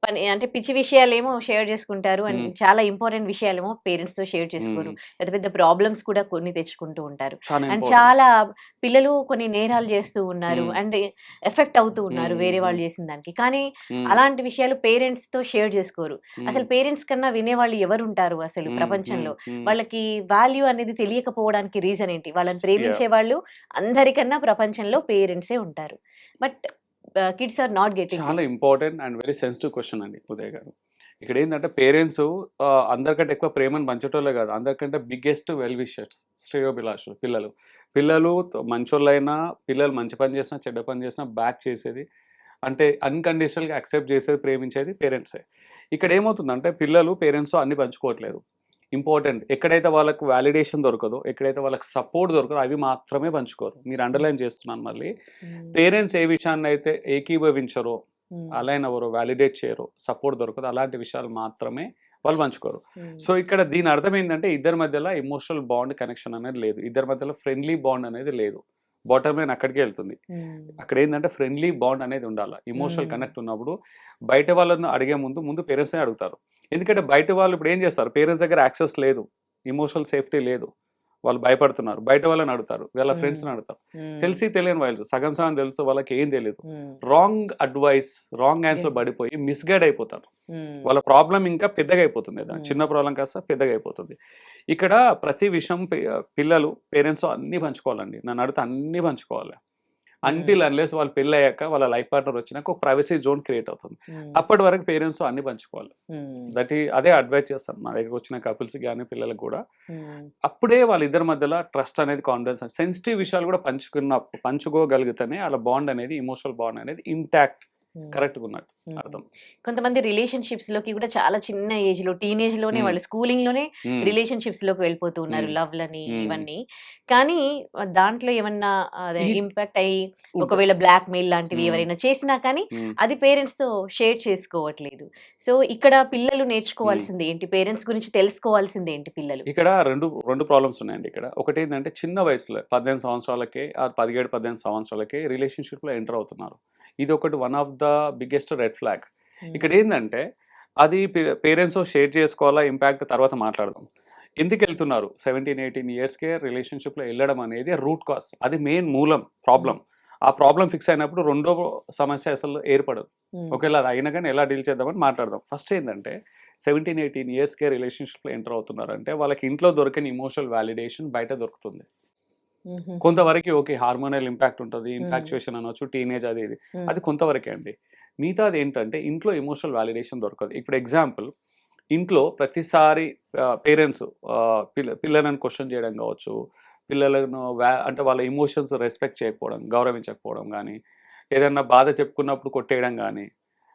పని అంటే పిచ్చి విషయాలేమో షేర్ చేసుకుంటారు, అండ్ చాలా ఇంపార్టెంట్ విషయాలేమో పేరెంట్స్ తో షేర్ చేసుకోరు. పెద్ద పెద్ద ప్రాబ్లమ్స్ కూడా కొన్ని తెచ్చుకుంటూ ఉంటారు. అండ్ చాలా పిల్లలు కొన్ని నేరాలు చేస్తూ ఉన్నారు, అండ్ ఎఫెక్ట్ అవుతూ ఉన్నారు వేరే వాళ్ళు చేసిన దానికి. కానీ అలాంటి విషయాలు పేరెంట్స్ తో షేర్ చేసుకోరు. అసలు పేరెంట్స్ కన్నా వినేవాళ్ళు ఎవరు ఉంటారు అసలు ప్రపంచంలో? వాళ్ళకి వాల్యూ అనేది తెలియకపోవడానికి రీజన్ ఏంటి? వాళ్ళని ప్రేమించే వాళ్ళు అందరికన్నా ప్రపంచంలో పేరెంట్సే ఉంటారు. But kids are not getting. చాలా important and very sensitive question అండి ఉదయ్ గారు. ఇక్కడ ఏంటంటే పేరెంట్స్ అందరికంటే ఎక్కువ ప్రేమను పంచేటోళ్ళే కాదు, అందరికంటే బిగ్గెస్ట్ వెల్ విషర్స్, శ్రేయోభిలాషులు పిల్లలు మంచోళ్ళైనా, పిల్లలు మంచి పని చేసినా చెడ్డ పని చేసినా బ్యాక్ చేసేది, అంటే అన్కండిషనల్గా యాక్సెప్ట్ చేసేది, ప్రేమించేది పేరెంట్సే. ఇక్కడ ఏమవుతుందంటే పిల్లలు పేరెంట్స్ అన్ని పంచుకోవట్లేదు. ఇంపార్టెంట్ ఎక్కడైతే వాళ్ళకు వాలిడేషన్ దొరకదో, ఎక్కడైతే వాళ్ళకి సపోర్ట్ దొరకదో అవి మాత్రమే పంచుకోరు. మీరు అండర్లైన్ చేస్తున్నాను మళ్ళీ, పేరెంట్స్ ఏ విషయాన్ని అయితే ఏకీభవించరో, అలైన్ అవ్వరో, వ్యాలిడేట్ చేయరో, సపోర్ట్ దొరకదు, అలాంటి విషయాలు మాత్రమే వాళ్ళు పంచుకోరు. సో ఇక్కడ దీని అర్థం ఏంటంటే ఇద్దరి మధ్యలో ఎమోషనల్ బాండ్ కనెక్షన్ అనేది లేదు, ఇద్దరి మధ్యలో ఫ్రెండ్లీ బాండ్ అనేది లేదు. బాటమ్ లైన్ అక్కడికి వెళ్తుంది. అక్కడ ఏంటంటే ఫ్రెండ్లీ బాండ్ అనేది ఉండాలి. ఇమోషనల్ కనెక్ట్ ఉన్నప్పుడు బయట వాళ్ళని అడిగే ముందు పేరెంట్స్నే అడుగుతారు. ఎందుకంటే బయట వాళ్ళు ఇప్పుడు ఏం చేస్తారు, పేరెంట్స్ దగ్గర యాక్సెస్ లేదు, ఇమోషనల్ సేఫ్టీ లేదు, వాళ్ళు భయపడుతున్నారు, బయట వాళ్ళని అడుగుతారు, వాళ్ళ ఫ్రెండ్స్ని అడుగుతారు. తెలియని వాళ్ళు సగం తెలుసు, వాళ్ళకి ఏం తెలియదు, రాంగ్ అడ్వైస్, రాంగ్ ఆన్సర్ పడిపోయి మిస్గైడ్ అయిపోతారు. వాళ్ళ ప్రాబ్లం ఇంకా పెద్దగా అయిపోతుంది, చిన్న ప్రాబ్లం కాస్త పెద్దగా అయిపోతుంది. ఇక్కడ ప్రతి విషయం పిల్లలు పేరెంట్స్ అన్నీ పంచుకోవాలండి, నన్ను అడిగితే అన్నీ పంచుకోవాలి. అంటిల్ అన్లెస్ వాళ్ళు పెళ్ళి అయ్యాక, వాళ్ళ లైఫ్ పార్ట్నర్ వచ్చినాక ఒక ప్రైవసీ జోన్ క్రియేట్ అవుతుంది. అప్పటి వరకు పేరెంట్స్ అన్ని పంచుకోవాలి. అదే అడ్వైజ్ చేస్తాను నా దగ్గరకు వచ్చిన కపుల్స్ కానీ పిల్లలకు కూడా. అప్పుడే వాళ్ళిద్దరి మధ్యలో ట్రస్ట్ అనేది, కాన్ఫిడెన్స్, సెన్సిటివ్ విషయాలు కూడా పంచుకోగలిగితేనే వాళ్ళ బాండ్ అనేది, ఇమోషనల్ బాండ్ అనేది ఇంటాక్ట్, కరెక్ట్ గా ఉన్నట్టు అర్థం. కొంతమంది రిలేషన్షిప్స్ లోకి కూడా చాలా చిన్న ఏజ్ లో, టీనేజ్ లోనే, వాళ్ళు స్కూలింగ్ లోనే రిలేషన్షిప్స్ లోకి వెళ్ళిపోతూ ఉన్నారు, లవ్ లని ఇవన్నీ. కానీ దాంట్లో ఏమన్నా ఇంపాక్ట్ అయ్యి ఒకవేళ బ్లాక్ మెయిల్ లాంటివి ఎవరైనా చేసినా కానీ అది పేరెంట్స్ తో షేర్ చేసుకోవట్లేదు. సో ఇక్కడ పిల్లలు నేర్చుకోవాల్సింది ఏంటి? పేరెంట్స్ గురించి తెలుసుకోవాల్సింది ఏంటి పిల్లలు? ఇక్కడ రెండు ప్రాబ్లమ్స్ ఉన్నాయండి. ఇక్కడ ఒకటి ఏంటంటే చిన్న వయసులో 18 సంవత్సరాలకే, 17-18 సంవత్సరాలకే రిలేషన్షిప్ లో ఎంటర్ అవుతున్నారు. ఇది ఒకటి one of the biggest red flag. ఇక్కడ ఏంటంటే అది పేరెంట్స్ షేర్ చేసుకోవాలా, ఇంపాక్ట్ తర్వాత మాట్లాడదాం. ఎందుకు వెళ్తున్నారు 17-18 ఇయర్స్కే రిలేషన్షిప్లో వెళ్ళడం అనేది రూట్ కాజ్, అది మెయిన్ మూలం ప్రాబ్లం. ఆ ప్రాబ్లం ఫిక్స్ అయినప్పుడు రెండో సమస్య అసలు ఏర్పడదు. ఒకవేళ అది అయినా కానీ ఎలా డీల్ చేద్దామని మాట్లాడదాం. ఫస్ట్ ఏంటంటే 17-18 ఇయర్స్కే రిలేషన్షిప్లో ఎంటర్ అవుతున్నారంటే వాళ్ళకి ఇంట్లో దొరికిన ఇమోషనల్ వాలిడేషన్ బయట దొరుకుతుంది. కొంతవరకు ఓకే, హార్మోనల్ ఇంపాక్ట్ ఉంటుంది, ఇన్ఫాక్చుయేషన్ అనొచ్చు, టీనేజ్ అది కొంతవరకే అండి. మిగతాది ఏంటంటే ఇంట్లో ఎమోషనల్ వాలిడేషన్ దొరకదు. ఇప్పుడు ఎగ్జాంపుల్, ఇంట్లో ప్రతిసారి పేరెంట్స్ పిల్లలను క్వశ్చన్ చేయడం కావచ్చు, పిల్లలను అంటే వాళ్ళ ఎమోషన్స్ రెస్పెక్ట్ చేయకపోవడం, గౌరవించకపోవడం కానీ, ఏదన్నా బాధ చెప్పుకున్నప్పుడు కొట్టేయడం కానీ,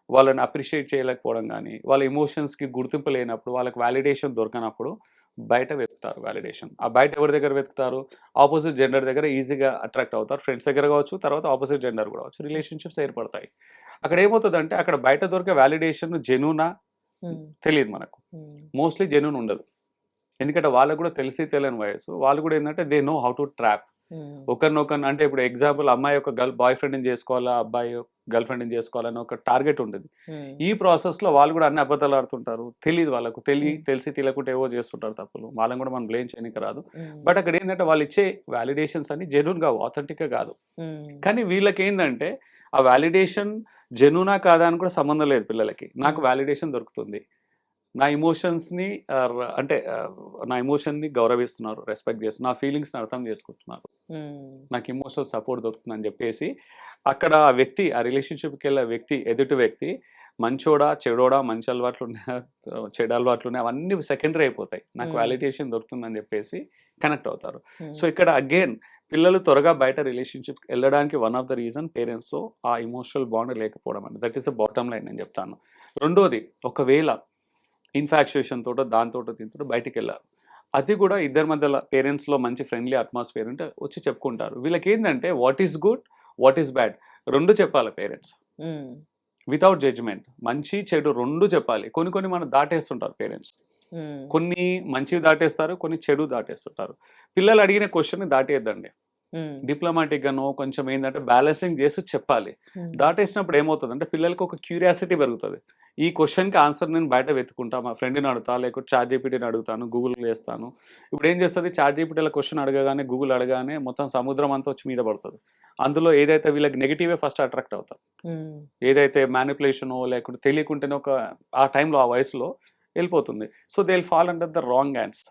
వాళ్ళని అప్రిషియేట్ చేయలేకపోవడం కానీ, వాళ్ళ ఎమోషన్స్కి గుర్తింపు లేనప్పుడు, వాళ్ళకి వాలిడేషన్ దొరకనప్పుడు బయట వెతుకుతారు వాలిడేషన్. ఆ బయట ఎవరి దగ్గర వెతుకుతారు? ఆపోజిట్ జెండర్ దగ్గర ఈజీగా అట్రాక్ట్ అవుతారు, ఫ్రెండ్స్ దగ్గర కావచ్చు, తర్వాత ఆపోజిట్ జెండర్ కూడా కావచ్చు, రిలేషన్షిప్స్ ఏర్పడతాయి. అక్కడ ఏమవుతుందంటే అక్కడ బయట దొరికే వాలిడేషన్ జెన్యూనా తెలియదు మనకు, మోస్ట్లీ జెన్యూన్ ఉండదు. ఎందుకంటే వాళ్ళకు కూడా తెలిసి తెలియని వయసు. వాళ్ళు కూడా ఏంటంటే they know how to trap. ఒకరినొకరిని అంటే ఇప్పుడు ఎగ్జాంపుల్ అమ్మాయి ఒక బాయ్ ఫ్రెండ్ని చేసుకోవాలా, అబ్బాయి గర్ల్ ఫ్రెండ్ని చేసుకోవాలని ఒక టార్గెట్ ఉంటుంది. ఈ ప్రాసెస్లో వాళ్ళు కూడా అన్ని అబద్ధాలు ఆడుతుంటారు. తెలియదు వాళ్ళకు, తెలిసి తెలియకుండా ఏవో చేస్తుంటారు తప్పులు. వాళ్ళని కూడా మనం బ్లేమ్ చేయడానికి రాదు. బట్ అక్కడ ఏంటంటే వాళ్ళు ఇచ్చే వ్యాలిడేషన్స్ అన్ని జెన్యూన్ కావు, ఆథెంటిక్గా కాదు. కానీ వీళ్ళకి ఏంటంటే ఆ వ్యాలిడేషన్ జెన్యూనా కాదా అని కూడా సంబంధం లేదు పిల్లలకి. నాకు వ్యాలిడేషన్ దొరుకుతుంది, నా ఎమోషన్స్ని అంటే నా ఎమోషన్ని గౌరవిస్తున్నారు, రెస్పెక్ట్ చేస్తున్నారు, నా ఫీలింగ్స్ని అర్థం చేసుకుంటున్నారు, నాకు ఎమోషనల్ సపోర్ట్ దొరుకుతుంది అని చెప్పేసి అక్కడ ఆ వ్యక్తి, ఆ రిలేషన్షిప్కి వెళ్ళే వ్యక్తి, ఎదుటి వ్యక్తి మంచోడా చెడోడా, మంచి అలవాట్లు ఉన్నాయా చెడు అలవాట్లు ఉన్నాయా అవన్నీ సెకండరీ అయిపోతాయి. నాకు వ్యాలిడేషన్ దొరుకుతుందని చెప్పేసి కనెక్ట్ అవుతారు. సో ఇక్కడ అగైన్ పిల్లలు త్వరగా బయట రిలేషన్షిప్కి వెళ్ళడానికి one of the reason parents ఆ ఇమోషనల్ బాండ్ లేకపోవడం అండి. That is the bottom line నేను చెప్తాను. రెండోది, ఒకవేళ ఇన్ఫాక్చుయేషన్ తోటో దాంతోటో దీంతో బయటికి వెళ్ళారు, అది కూడా ఇద్దరి మధ్యలో పేరెంట్స్లో మంచి ఫ్రెండ్లీ అట్మాస్ఫియర్ ఉంటే వచ్చి చెప్పుకుంటారు. వీళ్ళకి ఏంటంటే what is good, what is bad రెండు చెప్పాలి పేరెంట్స్, వితౌట్ జడ్జ్మెంట్. మంచి చెడు రెండు చెప్పాలి. కొన్ని మనం దాటేస్తుంటారు పేరెంట్స్, కొన్ని మంచివి దాటేస్తారు, కొన్ని చెడు దాటేస్తుంటారు. పిల్లలు అడిగిన క్వశ్చన్ దాటేద్దండి. డిప్లొమాటిక్ గానో కొంచెం ఏంటంటే బ్యాలెన్సింగ్ చేసి చెప్పాలి. దాటేసినప్పుడు ఏమవుతుంది అంటే పిల్లలకి ఒక క్యూరియాసిటీ పెరుగుతుంది. ఈ క్వశ్చన్కి ఆన్సర్ నేను బయట వెతుకుంటా, మా ఫ్రెండ్ని అడుగుతా, లేకపోతే చాట్ జీపీటీని అడుగుతాను, గూగుల్ చేస్తాను. ఇప్పుడు ఏం చేస్తుంది, చాట్ జీపీటీలో క్వశ్చన్ అడగగానే, గూగుల్ అడగానే మొత్తం సముద్రం అంతా వచ్చి మీద పడుతుంది. అందులో ఏదైతే వీళ్ళకి నెగిటివే ఫస్ట్ అట్రాక్ట్ అవుతారు. ఏదైతే మ్యానిపులేషనో లేకుంటే తెలియకుంటేనే ఒక ఆ టైంలో ఆ వయసులో వెళ్ళిపోతుంది. So they will fall under the wrong hands.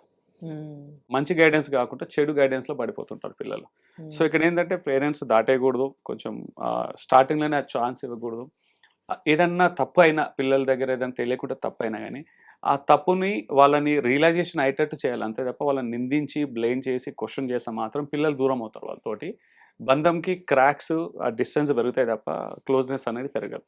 మంచి గైడెన్స్ కాకుండా చెడు గైడెన్స్లో పడిపోతుంటారు పిల్లలు. సో ఇక్కడ ఏంటంటే పేరెంట్స్ దాటేయకూడదు, కొంచెం స్టార్టింగ్లోనే ఆ ఛాన్స్ ఇవ్వకూడదు. ఏదన్నా తప్పు అయినా పిల్లల దగ్గర ఏదైనా తెలియకుండా తప్పు అయినా కానీ ఆ తప్పుని వాళ్ళని రియలైజేషన్ అయ్యేటట్టు చేయాలి. అంతే తప్ప వాళ్ళని నిందించి బ్లేమ్ చేసి క్వశ్చన్ చేస్తే మాత్రం పిల్లలు దూరం అవుతారు. వాళ్ళతోటి బంధంకి క్రాక్స్, ఆ డిస్టెన్స్ పెరుగుతాయి తప్ప క్లోజ్నెస్ అనేది పెరగదు.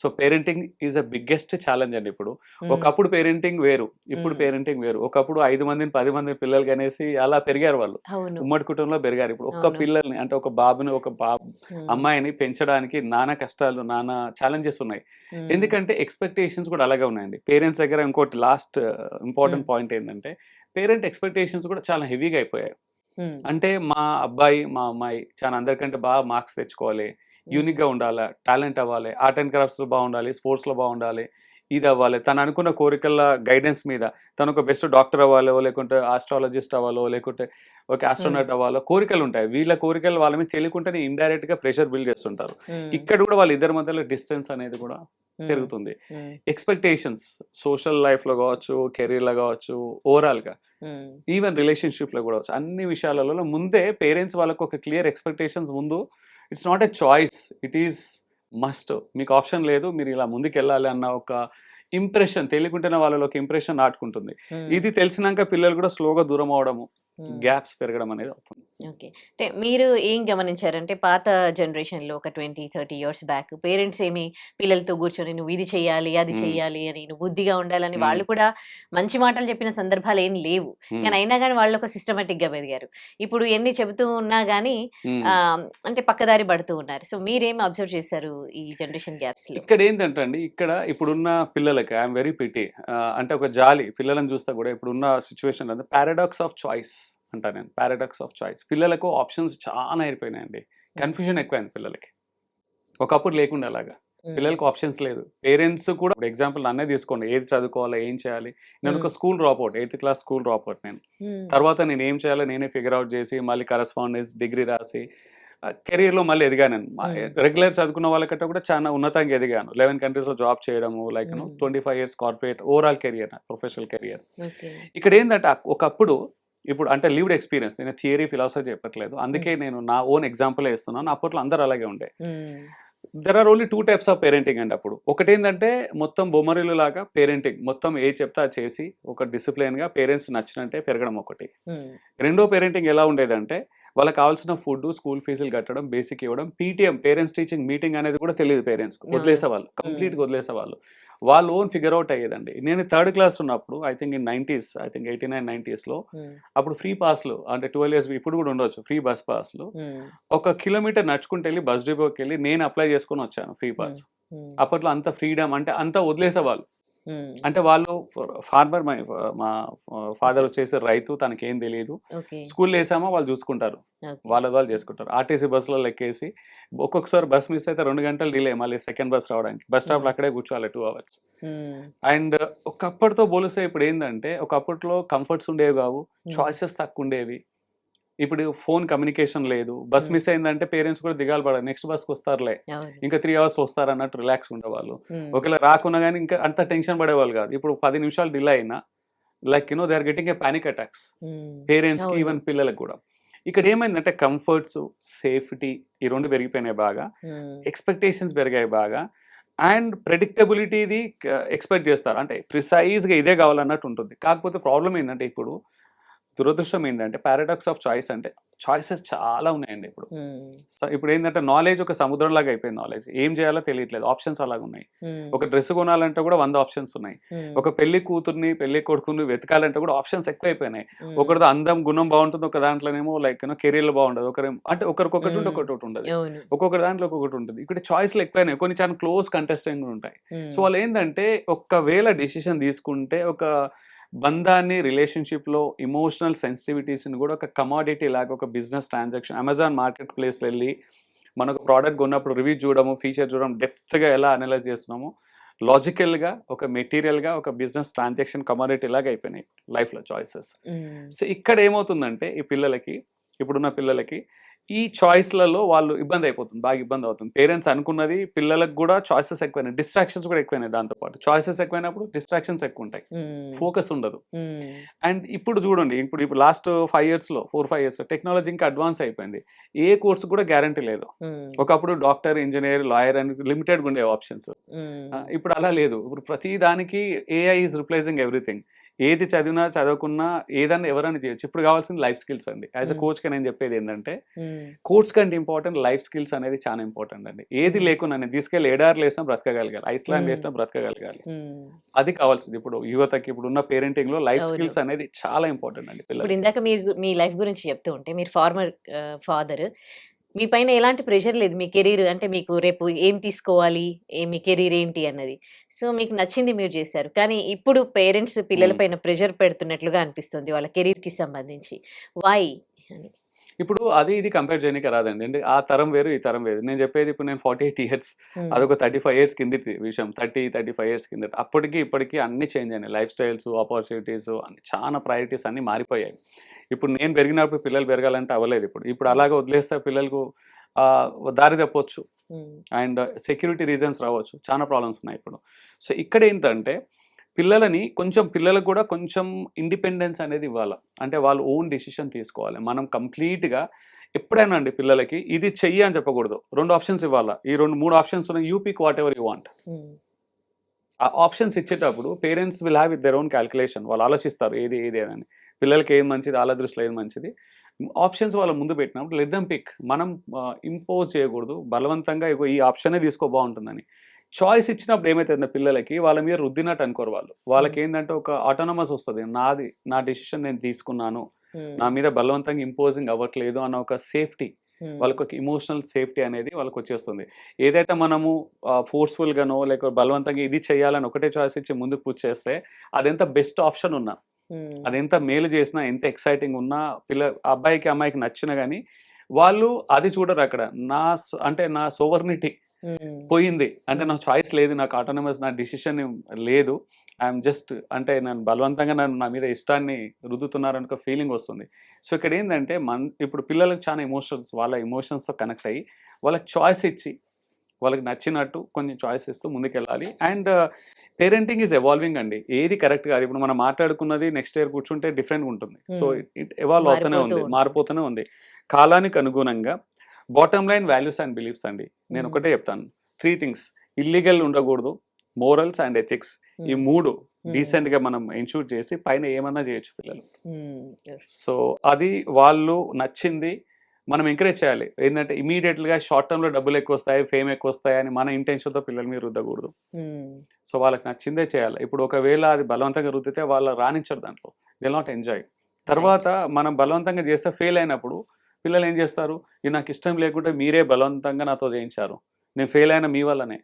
So parenting is a biggest challenge అండి. ఇప్పుడు ఒకప్పుడు పేరెంటింగ్ వేరు, ఇప్పుడు పేరెంటింగ్ వేరు. ఒకప్పుడు 5 మందిని 10 మంది పిల్లలకి అనేసి అలా పెరిగారు వాళ్ళు, ఉమ్మడి కుటుంబంలో పెరిగారు. ఇప్పుడు ఒక్క పిల్లల్ని అంటే ఒక బాబుని, ఒక అమ్మాయిని పెంచడానికి నానా కష్టాలు, నానా ఛాలెంజెస్ ఉన్నాయి. ఎందుకంటే ఎక్స్పెక్టేషన్స్ కూడా అలాగే ఉన్నాయండి పేరెంట్స్ దగ్గర. ఇంకోటి లాస్ట్ ఇంపార్టెంట్ పాయింట్ ఏంటంటే పేరెంట్ ఎక్స్పెక్టేషన్స్ కూడా చాలా హెవీగా అయిపోయాయి. అంటే మా అబ్బాయి, మా అమ్మాయి చాలా అందరికంటే బాగా మార్క్స్ తెచ్చుకోవాలి, యూనిక్గా ఉండాలి, టాలెంట్ అవ్వాలి, ఆర్ట్ అండ్ క్రాఫ్ట్స్లో బాగుండాలి, స్పోర్ట్స్లో బాగుండాలి, ఇది అవ్వాలి, తను అనుకున్న కోరికల గైడెన్స్ మీద తను ఒక బెస్ట్ డాక్టర్ అవ్వాలో, లేకుంటే ఆస్ట్రాలజిస్ట్ అవ్వాలో, లేకుంటే ఒక ఆస్ట్రోనట్ అవ్వాలో కోరికలు ఉంటాయి. వీళ్ళ కోరికలు వాళ్ళ మీద తెలియకుండానే ఇండైరెక్ట్గా ప్రెషర్ బిల్డ్ చేస్తుంటారు. ఇక్కడ కూడా వాళ్ళ ఇద్దరి మధ్యలో డిస్టెన్స్ అనేది కూడా పెరుగుతుంది. ఎక్స్పెక్టేషన్స్ సోషల్ లైఫ్లో కావచ్చు, కెరీర్లో కావచ్చు, ఓవరాల్గా ఈవెన్ రిలేషన్షిప్లో కూడా కావచ్చు, అన్ని విషయాలలో ముందే పేరెంట్స్ వాళ్ళకు ఒక క్లియర్ ఎక్స్పెక్టేషన్స్ ముందు. It's not a choice, it is must. మీకు ఆప్షన్ లేదు, మీరు ఇలా ముందుకు వెళ్ళాలి అన్న ఒక ఇంప్రెషన్ తెలియకుండానే వాళ్ళలో ఒక ఇంప్రెషన్ నాటుకుంటుంది. ఇది తెలిసినాక పిల్లలు కూడా స్లోగా దూరం అవడము, గ్యాప్స్ పెరగడం అనేది అవుతుంది. ఓకే, అంటే మీరు ఏం గమనించారంటే పాత జనరేషన్లో ఒక 20-30 ఇయర్స్ బ్యాక్ పేరెంట్స్ ఏమి పిల్లలతో కూర్చొని నువ్వు ఇది చెయ్యాలి, అది చెయ్యాలి అని, నువ్వు బుద్ధిగా ఉండాలని వాళ్ళు కూడా మంచి మాటలు చెప్పిన సందర్భాలు ఏం లేవు. కానీ అయినా కానీ వాళ్ళు ఒక సిస్టమేటిక్ గా పెరిగారు. ఇప్పుడు ఎన్ని చెబుతూ ఉన్నా గానీ అంటే పక్కదారి పడుతూ ఉన్నారు. సో మీరేం అబ్జర్వ్ చేశారు ఈ జనరేషన్ గ్యాప్స్ లో? ఇక్కడ ఏంటంటే అండి, ఇక్కడ ఇప్పుడున్న పిల్లలకి ఐఎమ్ వెరీ పిటీ, అంటే ఒక జాలి పిల్లలను చూస్తా కూడా ఇప్పుడున్న సిచ్యువేషన్ అంటే పారాడాక్స్ ఆఫ్ చాయిస్ అంటా నేను. పారాడాక్స్ ఆఫ్ చాయిస్, పిల్లలకు ఆప్షన్స్ చాలా అయిపోయినాయండి, కన్ఫ్యూజన్ ఎక్కువైంది పిల్లలకి. ఒకప్పుడు లేకుండా అలాగా పిల్లలకు ఆప్షన్స్ లేదు. పేరెంట్స్ కూడా ఎగ్జాంపుల్ నన్నే తీసుకోండి, ఏది చదువుకోవాలో, ఏం చేయాలి. నేను ఒక school drop out, 8th class school drop out నేను. తర్వాత నేను ఏం చేయాలో నేనే ఫిగర్ అవుట్ చేసి మళ్ళీ కరస్పాండెన్స్ డిగ్రీ రాసి కెరీర్లో మళ్ళీ ఎదిగాను నేను. రెగ్యులర్ చదువుకున్న వాళ్ళకంటే కూడా చాలా ఉన్నతంగా ఎదిగాను. 11 కంట్రీస్లో జాబ్ చేయడము, like 25 years corporate overall career, professional career. ఇక్కడ ఏంటంటే ఒకప్పుడు, ఇప్పుడు అంటే లివ్డ్ ఎక్స్పీరియన్స్, నేను థియరీ ఫిలాసఫీ చెప్పట్లేదు, అందుకే నేను నా ఓన్ ఎగ్జాంపుల్ ఇస్తున్నాను. అప్పట్లో అందరూ అలాగే ఉండే. There are only 2 types of parenting అండి అప్పుడు. ఒకటి ఏంటంటే మొత్తం బొమ్మరిల్లు లాగా పేరెంటింగ్, మొత్తం ఏ చెప్తా చేసి ఒక డిసిప్లిన్గా పేరెంట్స్ నచ్చినట్టే పెరగడం ఒకటి. రెండో పేరెంటింగ్ ఎలా ఉండేదంటే వాళ్ళకి కావాల్సిన ఫుడ్, స్కూల్ ఫీజులు కట్టడం, బేసిక్ ఇవ్వడం, పీటీఎం పేరెంట్స్ టీచింగ్ మీటింగ్ అనేది కూడా తెలియదు పేరెంట్స్, వదిలేసేవాళ్ళు, కంప్లీట్గా వదిలేసేవాళ్ళు. వాళ్ళు ఓన్ ఫిగర్ అవుట్ అయ్యేదండి. నేను 3rd క్లాస్ ఉన్నప్పుడు I think in 90s, I think 89-90sలో అప్పుడు ఫ్రీ పాస్లు అంటే 12 years ఇప్పుడు కూడా ఉండొచ్చు, ఫ్రీ బస్ పాస్లు 1 kilometer నడుచుకుంటూ వెళ్ళి బస్ డిపోకి వెళ్ళి నేను అప్లై చేసుకొని వచ్చాను ఫ్రీ పాస్. అప్పట్లో అంత ఫ్రీడమ్ అంటే అంత వదిలేసేవాళ్ళు. అంటే వాళ్ళు ఫార్మర్, మా ఫాదర్ వచ్చేసి రైతు, తనకేం తెలియదు, ఓకే. స్కూల్లో వేసామా వాళ్ళు చూసుకుంటారు, ఓకే. వాళ్ళు చేసుకుంటారు. ఆర్టీసీ బస్సులో ఎక్కేసి ఒక్కొక్కసారి బస్ మిస్ అయితే 2 గంటలు డిలే మళ్ళీ సెకండ్ బస్ రావడానికి, బస్ స్టాప్లో అక్కడే కూర్చోవాలి 2 hours. అండ్ ఒకప్పటితో పోలిస్తే ఇప్పుడు ఏంటంటే ఒకప్పట్లో కంఫర్ట్స్ ఉండేవి కావు, చాయిసెస్ తక్కువ ఉండేవి. ఇప్పుడు ఫోన్ కమ్యూనికేషన్ లేదు, బస్ మిస్ అయిందంటే పేరెంట్స్ కూడా దిగాలి పడదు, నెక్స్ట్ బస్కి వస్తారులే, ఇంకా 3 hours వస్తారు అన్నట్టు రిలాక్స్ ఉండేవాళ్ళు. ఒకవేళ రాకున్నా కానీ ఇంకా అంత టెన్షన్ పడేవాళ్ళు కాదు. ఇప్పుడు 10 నిమిషాలు డిలే అయినా like they are getting a panic attacks, parents కి ఈవెన్ పిల్లలకు కూడా. ఇక్కడ ఏమైందంటే కంఫర్ట్స్, సేఫ్టీ ఈ రెండు పెరిగిపోయినాయి బాగా, ఎక్స్పెక్టేషన్స్ పెరిగాయి బాగా, అండ్ ప్రెడిక్టబిలిటీది ఎక్స్పెక్ట్ చేస్తారు, అంటే ప్రిసైజ్గా ఇదే కావాలన్నట్టు ఉంటుంది. కాకపోతే ప్రాబ్లం ఏంటంటే ఇప్పుడు దురదృష్టం ఏంటంటే పారాడాక్స్ ఆఫ్ చాయిస్, అంటే చాయిసెస్ చాలా ఉన్నాయండి ఇప్పుడు. ఇప్పుడు ఏంటంటే నాలెడ్జ్ ఒక సముద్రం లాగా అయిపోయింది, నాలెడ్జ్ ఏం చేయాలో తెలియట్లేదు, ఆప్షన్స్ అలాగ ఉన్నాయి. ఒక డ్రెస్ కొనాలంటే కూడా 100 ఆప్షన్స్ ఉన్నాయి, ఒక పెళ్లి కూతుర్ని పెళ్లి కొడుకుని వెతకాలంటే కూడా ఆప్షన్స్ ఎక్కువ అయిపోయినాయి. ఒకరితో అందం గుణం బాగుంటుంది, ఒక దాంట్లోనేమో లైక్ కెరీర్ బాగుండదు, అంటే ఒకరికొకటి ఉంటే ఒకటి ఉండదు, ఒక్కొక్కటి దాంట్లో ఒక్కొక్కటి ఉంటుంది. ఇక్కడ చాయిస్లు ఎక్కువైనాయి, కొన్ని చాలా క్లోజ్ కంటెస్టింగ్ ఉంటాయి. సో వాళ్ళు ఏంటంటే ఒకవేళ డిసిషన్ తీసుకుంటే ఒక బంధాన్ని, రిలేషన్షిప్లో ఇమోషనల్ సెన్సిటివిటీస్ని కూడా ఒక కమాడిటీ లాగా, ఒక బిజినెస్ ట్రాన్సాక్షన్, అమెజాన్ మార్కెట్ ప్లేస్లో వెళ్ళి మనకు ప్రోడక్ట్ కొన్నప్పుడు రివ్యూ చూడము, ఫీచర్ చూడడం, డెప్త్గా ఎలా అనలైజ్ చేస్తున్నామో లాజికల్గా ఒక మెటీరియల్గా ఒక బిజినెస్ ట్రాన్సాక్షన్ కమాడిటీ లాగా అయిపోయినాయి లైఫ్లో చాయిసెస్. సో ఇక్కడ ఏమవుతుందంటే ఈ పిల్లలకి, ఇప్పుడున్న పిల్లలకి ఈ చాయిస్లలో వాళ్ళు ఇబ్బంది అయిపోతుంది, బాగా ఇబ్బంది అవుతుంది. పేరెంట్స్ అనుకున్నది పిల్లలకు కూడా చాయిసెస్ ఎక్కువైనాయి, డిస్ట్రాక్షన్స్ కూడా ఎక్కువైనాయి. దాంతోపాటు చాయిసెస్ ఎక్కువైనప్పుడు డిస్ట్రాక్షన్స్ ఎక్కువ ఉంటాయి, ఫోకస్ ఉండదు. అండ్ ఇప్పుడు చూడండి, ఇప్పుడు లాస్ట్ 5 yearsలో 4-5 years టెక్నాలజీ ఇంకా అడ్వాన్స్ అయిపోయింది, ఏ కోర్స్ కూడా గ్యారంటీ లేదు. ఒకప్పుడు డాక్టర్, ఇంజనీర్, లాయర్ అని లిమిటెడ్గా ఉండే ఆప్షన్స్, ఇప్పుడు అలా లేదు. ఇప్పుడు ప్రతి దానికి ఏఐ ఈజ్ రిప్లేసింగ్ ఎవ్రీథింగ్. ఏది చదివినా చదవకున్నా ఏదన్నా ఎవరైనా చేయొచ్చు. ఇప్పుడు కావాల్సింది లైఫ్ స్కిల్స్ అండి. యాజ్ అ కోచ్గా నేను చెప్పేది ఏంటంటే కోర్స్ కంటే ఇంపార్టెంట్ లైఫ్ స్కిల్స్ అనేది చాలా ఇంపార్టెంట్ అండి. ఏది లేకున్నా నేను తీసుకెళ్ళి ఎడార్లు వేసినా బ్రతకగలగాలి, ఐస్లాండ్ వేసినా బ్రతకగలగాలి, అది కావాల్సింది. ఇప్పుడు యువతకి, ఇప్పుడు ఉన్న పేరెంటింగ్ లో లైఫ్ స్కిల్స్ అనేది చాలా ఇంపార్టెంట్ అండి పిల్లలు. ఇప్పుడు ఇందాక మీరు మీ లైఫ్ గురించి చెప్తూ ఉంటే, మీరు ఫార్మర్ ఫాదర్, మీ పైన ఎలాంటి ప్రెషర్ లేదు, మీ కెరీర్ అంటే మీకు రేపు ఏం తీసుకోవాలి, మీ కెరీర్ ఏంటి అన్నది. సో మీకు నచ్చింది మీరు చేశారు. కానీ ఇప్పుడు పేరెంట్స్ పిల్లల పైన ప్రెషర్ పెడుతున్నట్లుగా అనిపిస్తుంది వాళ్ళ కెరీర్ కి సంబంధించి. వై అని ఇప్పుడు అది ఇది కంపేర్ చేయడానికి రాదండి. అంటే ఆ తరం వేరు, ఈ తరం వేరు. నేను చెప్పేది ఇప్పుడు నేను 48 years, అదొక 35 years కిందటి విషయం, 30-35 years కిందటి. అప్పటికి ఇప్పటికి అన్ని చేంజ్ అయినాయి, లైఫ్ స్టైల్స్, ఆపర్చునిటీస్ అన్ని చాలా ప్రయారిటీస్ అన్ని మారిపోయాయి. ఇప్పుడు నేను పెరిగినప్పుడు పిల్లలు పెరగాలంటే అవ్వలేదు. ఇప్పుడు అలాగే వదిలేస్తే పిల్లలకు దారి తప్పొచ్చు, అండ్ సెక్యూరిటీ రీజన్స్ రావచ్చు, చాలా ప్రాబ్లమ్స్ ఉన్నాయి ఇప్పుడు. సో ఇక్కడ ఏంటంటే పిల్లలకు కూడా కొంచెం ఇండిపెండెన్స్ అనేది ఇవ్వాలి, అంటే వాళ్ళు ఓన్ డిసిషన్ తీసుకోవాలి. మనం కంప్లీట్గా ఎప్పుడైనా అండి పిల్లలకి ఇది చెయ్యి అని చెప్పకూడదు, 2 ఆప్షన్స్ ఇవ్వాలి. ఈ 2-3 ఆప్షన్స్ ఉన్నాయి, you pick whatever you want. ఆ ఆప్షన్స్ ఇచ్చేటప్పుడు parents will have with their own calculation, వాళ్ళు ఆలోచిస్తారు ఏది అని, పిల్లలకి ఏం మంచిది, వాళ్ళ దృష్టిలో ఏం మంచిది. ఆప్షన్స్ వాళ్ళ ముందు పెట్టినప్పుడు లెట్ దెమ్ పిక్. మనం ఇంపోజ్ చేయకూడదు బలవంతంగా, ఈ ఆప్షనే తీసుకో బాగుంటుందని. చాయిస్ ఇచ్చినప్పుడు ఏమైతుందంటే పిల్లలకి వాళ్ళ మీద రుద్దినట్టు అనుకోరు వాళ్ళు. వాళ్ళకి ఏంటంటే ఒక ఆటోనమస్ వస్తుంది, నా డెసిషన్ నేను తీసుకున్నాను, నా మీద బలవంతంగా ఇంపోజింగ్ అవ్వట్లేదు అన్న ఒక సేఫ్టీ, వాళ్ళకి ఒక ఇమోషనల్ సేఫ్టీ అనేది వాళ్ళకి వచ్చేస్తుంది. ఏదైతే మనము ఫోర్స్ఫుల్గానో లేక బలవంతంగా ఇది చేయాలని ఒకటే చాయిస్ ఇచ్చి ముందుకు పుష్ చేస్తే అదెంత బెస్ట్ ఆప్షన్ ఉన్నా, అదెంత మేలు చేసినా, ఎంత ఎక్సైటింగ్ ఉన్నా, అబ్బాయికి అమ్మాయికి నచ్చినా కానీ వాళ్ళు అది చూడరు. అక్కడ నా సోవర్నిటీ పోయింది, అంటే నాకు చాయిస్ లేదు, నాకు ఆటోనమస్, నా డిసిషన్ లేదు, ఐఎమ్ జస్ట్, అంటే నన్ను బలవంతంగా నా మీద ఇష్టాన్ని రుద్దుతున్నారని ఒక ఫీలింగ్ వస్తుంది. సో ఇక్కడ ఏంటంటే ఇప్పుడు పిల్లలకు చాలా ఎమోషన్స్, వాళ్ళ ఎమోషన్స్తో కనెక్ట్ అయ్యి వాళ్ళకి చాయిస్ ఇచ్చి, వాళ్ళకి నచ్చినట్టు కొంచెం చాయిస్ ఇస్తూ ముందుకెళ్ళాలి. అండ్ పేరెంటింగ్ ఈజ్ ఎవాల్వింగ్ అండి, ఏది కరెక్ట్ కాదు. ఇప్పుడు మనం మాట్లాడుకున్నది నెక్స్ట్ ఇయర్ కూర్చుంటే డిఫరెంట్గా ఉంటుంది. సో ఇట్ ఎవాల్వ్ అవుతూనే ఉంది, మారిపోతూనే ఉంది కాలానికి అనుగుణంగా. Bottom line values and beliefs అండి. నేను ఒకటే చెప్తాను, 3 things: ఇల్లీగల్ ఉండకూడదు, మోరల్స్ అండ్ ఎథిక్స్. ఈ 3 డీసెంట్ గా మనం ఇన్షూర్ చేసి పైన ఏమన్నా చేయొచ్చు పిల్లలు. సో అది వాళ్ళు నచ్చింది మనం ఎంకరేజ్ చేయాలి. ఏంటంటే ఇమీడియట్ గా షార్ట్ టర్మ్ లో డబ్బులు ఎక్కువ వస్తాయి, ఫేమ్ ఎక్కువ వస్తాయి అని మన ఇంటెన్షన్ తో పిల్లల మీద రుద్దకూడదు. సో వాళ్ళకి నచ్చిందే చేయాలి. ఇప్పుడు ఒకవేళ అది బలవంతంగా రుద్దితే వాళ్ళు రాణించరు దాంట్లో, దే నాట్ ఎంజాయ్. తర్వాత మనం బలవంతంగా చేస్తే ఫెయిల్ అయినప్పుడు పిల్లలు ఏం చేస్తారు, ఇది నాకు ఇష్టం లేకుంటే మీరే బలవంతంగా నాతో చేయించారు, నేను ఫెయిల్ అయిన మీ వల్లనే,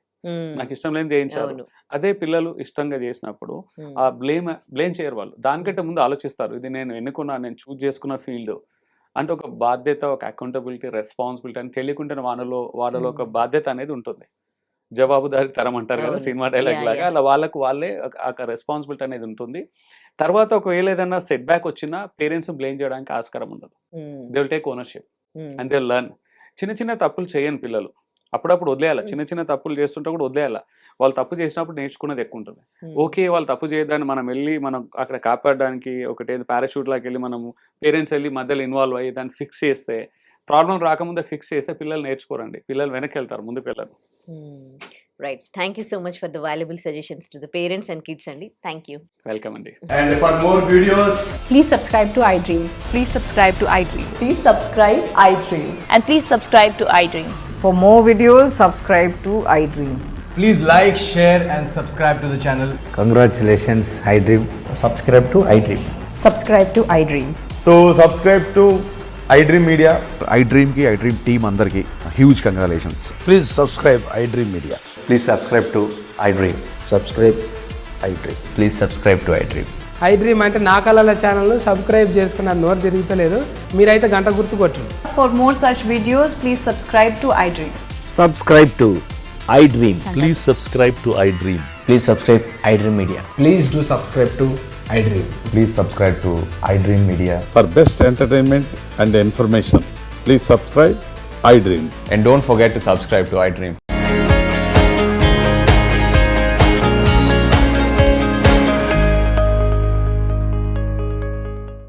నాకు ఇష్టం లేని చేయించారు. అవును. అదే పిల్లలు ఇష్టంగా చేసినప్పుడు ఆ బ్లేమ్ చేయరు వాళ్ళు. దానికంటే ముందు ఆలోచిస్తారు, ఇది నేను ఎన్నుకున్నా, నేను చూజ్ చేసుకున్న ఫీల్డ్ అంటే ఒక బాధ్యత, ఒక అకౌంటబిలిటీ, రెస్పాన్సిబిలిటీ అని తెలియకుంటే వాళ్ళలో ఒక బాధ్యత అనేది ఉంటుంది. జవాబుదారీ తరం అంటారు కదా అవును. సినిమా డైలాగ్ Yeah, లాగా, yeah. అలా వాళ్ళే ఒక రెస్పాన్సిబిలిటీ అనేది ఉంటుంది. తర్వాత ఒకవేళ ఏదైనా సెట్ బ్యాక్ వచ్చినా పేరెంట్స్ బ్లేమ్ చేయడానికి ఆస్కారం ఉండదు. They will take ownership and they learn. చిన్న చిన్న తప్పులు చేయని పిల్లలు అప్పుడప్పుడు వదిలేయాలి. చిన్న చిన్న తప్పులు చేస్తుంటే కూడా వదిలేయాలి. వాళ్ళు తప్పు చేసినప్పుడు నేర్చుకునేది ఎక్కువ ఉంటుంది. ఓకే, వాళ్ళు తప్పు చేయడాన్ని మనం అక్కడ కాపాడడానికి ఒకటి పారాషూట్ లాగా వెళ్ళి మనము పేరెంట్స్ వెళ్ళి మధ్యలో ఇన్వాల్వ్ అయ్యి దాన్ని ఫిక్స్ చేస్తే, ప్రాబ్లం రాకముందే ఫిక్స్ చేస్తే పిల్లలు నేర్చుకోరండి. పిల్లలు వెనక్కి వెళ్తారు, ముందుకు వెళ్ళరు. Right. Thank you so much for the valuable suggestions to the parents and kids అండి. Thank you. వెల్కమ్ అండి. And for more videos, Please subscribe to iDream. Please subscribe to iDream. Please subscribe iDream. And please subscribe to iDream. For more videos, subscribe to iDream. please like, share, and subscribe to the channel. Congratulations, iDream. Subscribe to iDream. Subscribe to iDream. So, subscribe to iDream Media. iDream team అందరికి huge congratulations. Please subscribe iDream Media. Please subscribe to iDream. Subscribe iDream. Please subscribe to iDream. iDream అంటే నా కళల ఛానల్ను subscribe చేసుకున్న నోరు తిరుగుతలేదు, మీరైతే గంట గుర్తు కొట్టండి. For more such videos, please subscribe to iDream. Subscribe to iDream. Please subscribe to iDream. Please subscribe iDream Media. Please do subscribe to iDream. Please subscribe to iDream Media. For best entertainment and information, please subscribe iDream. And don't forget to subscribe to iDream.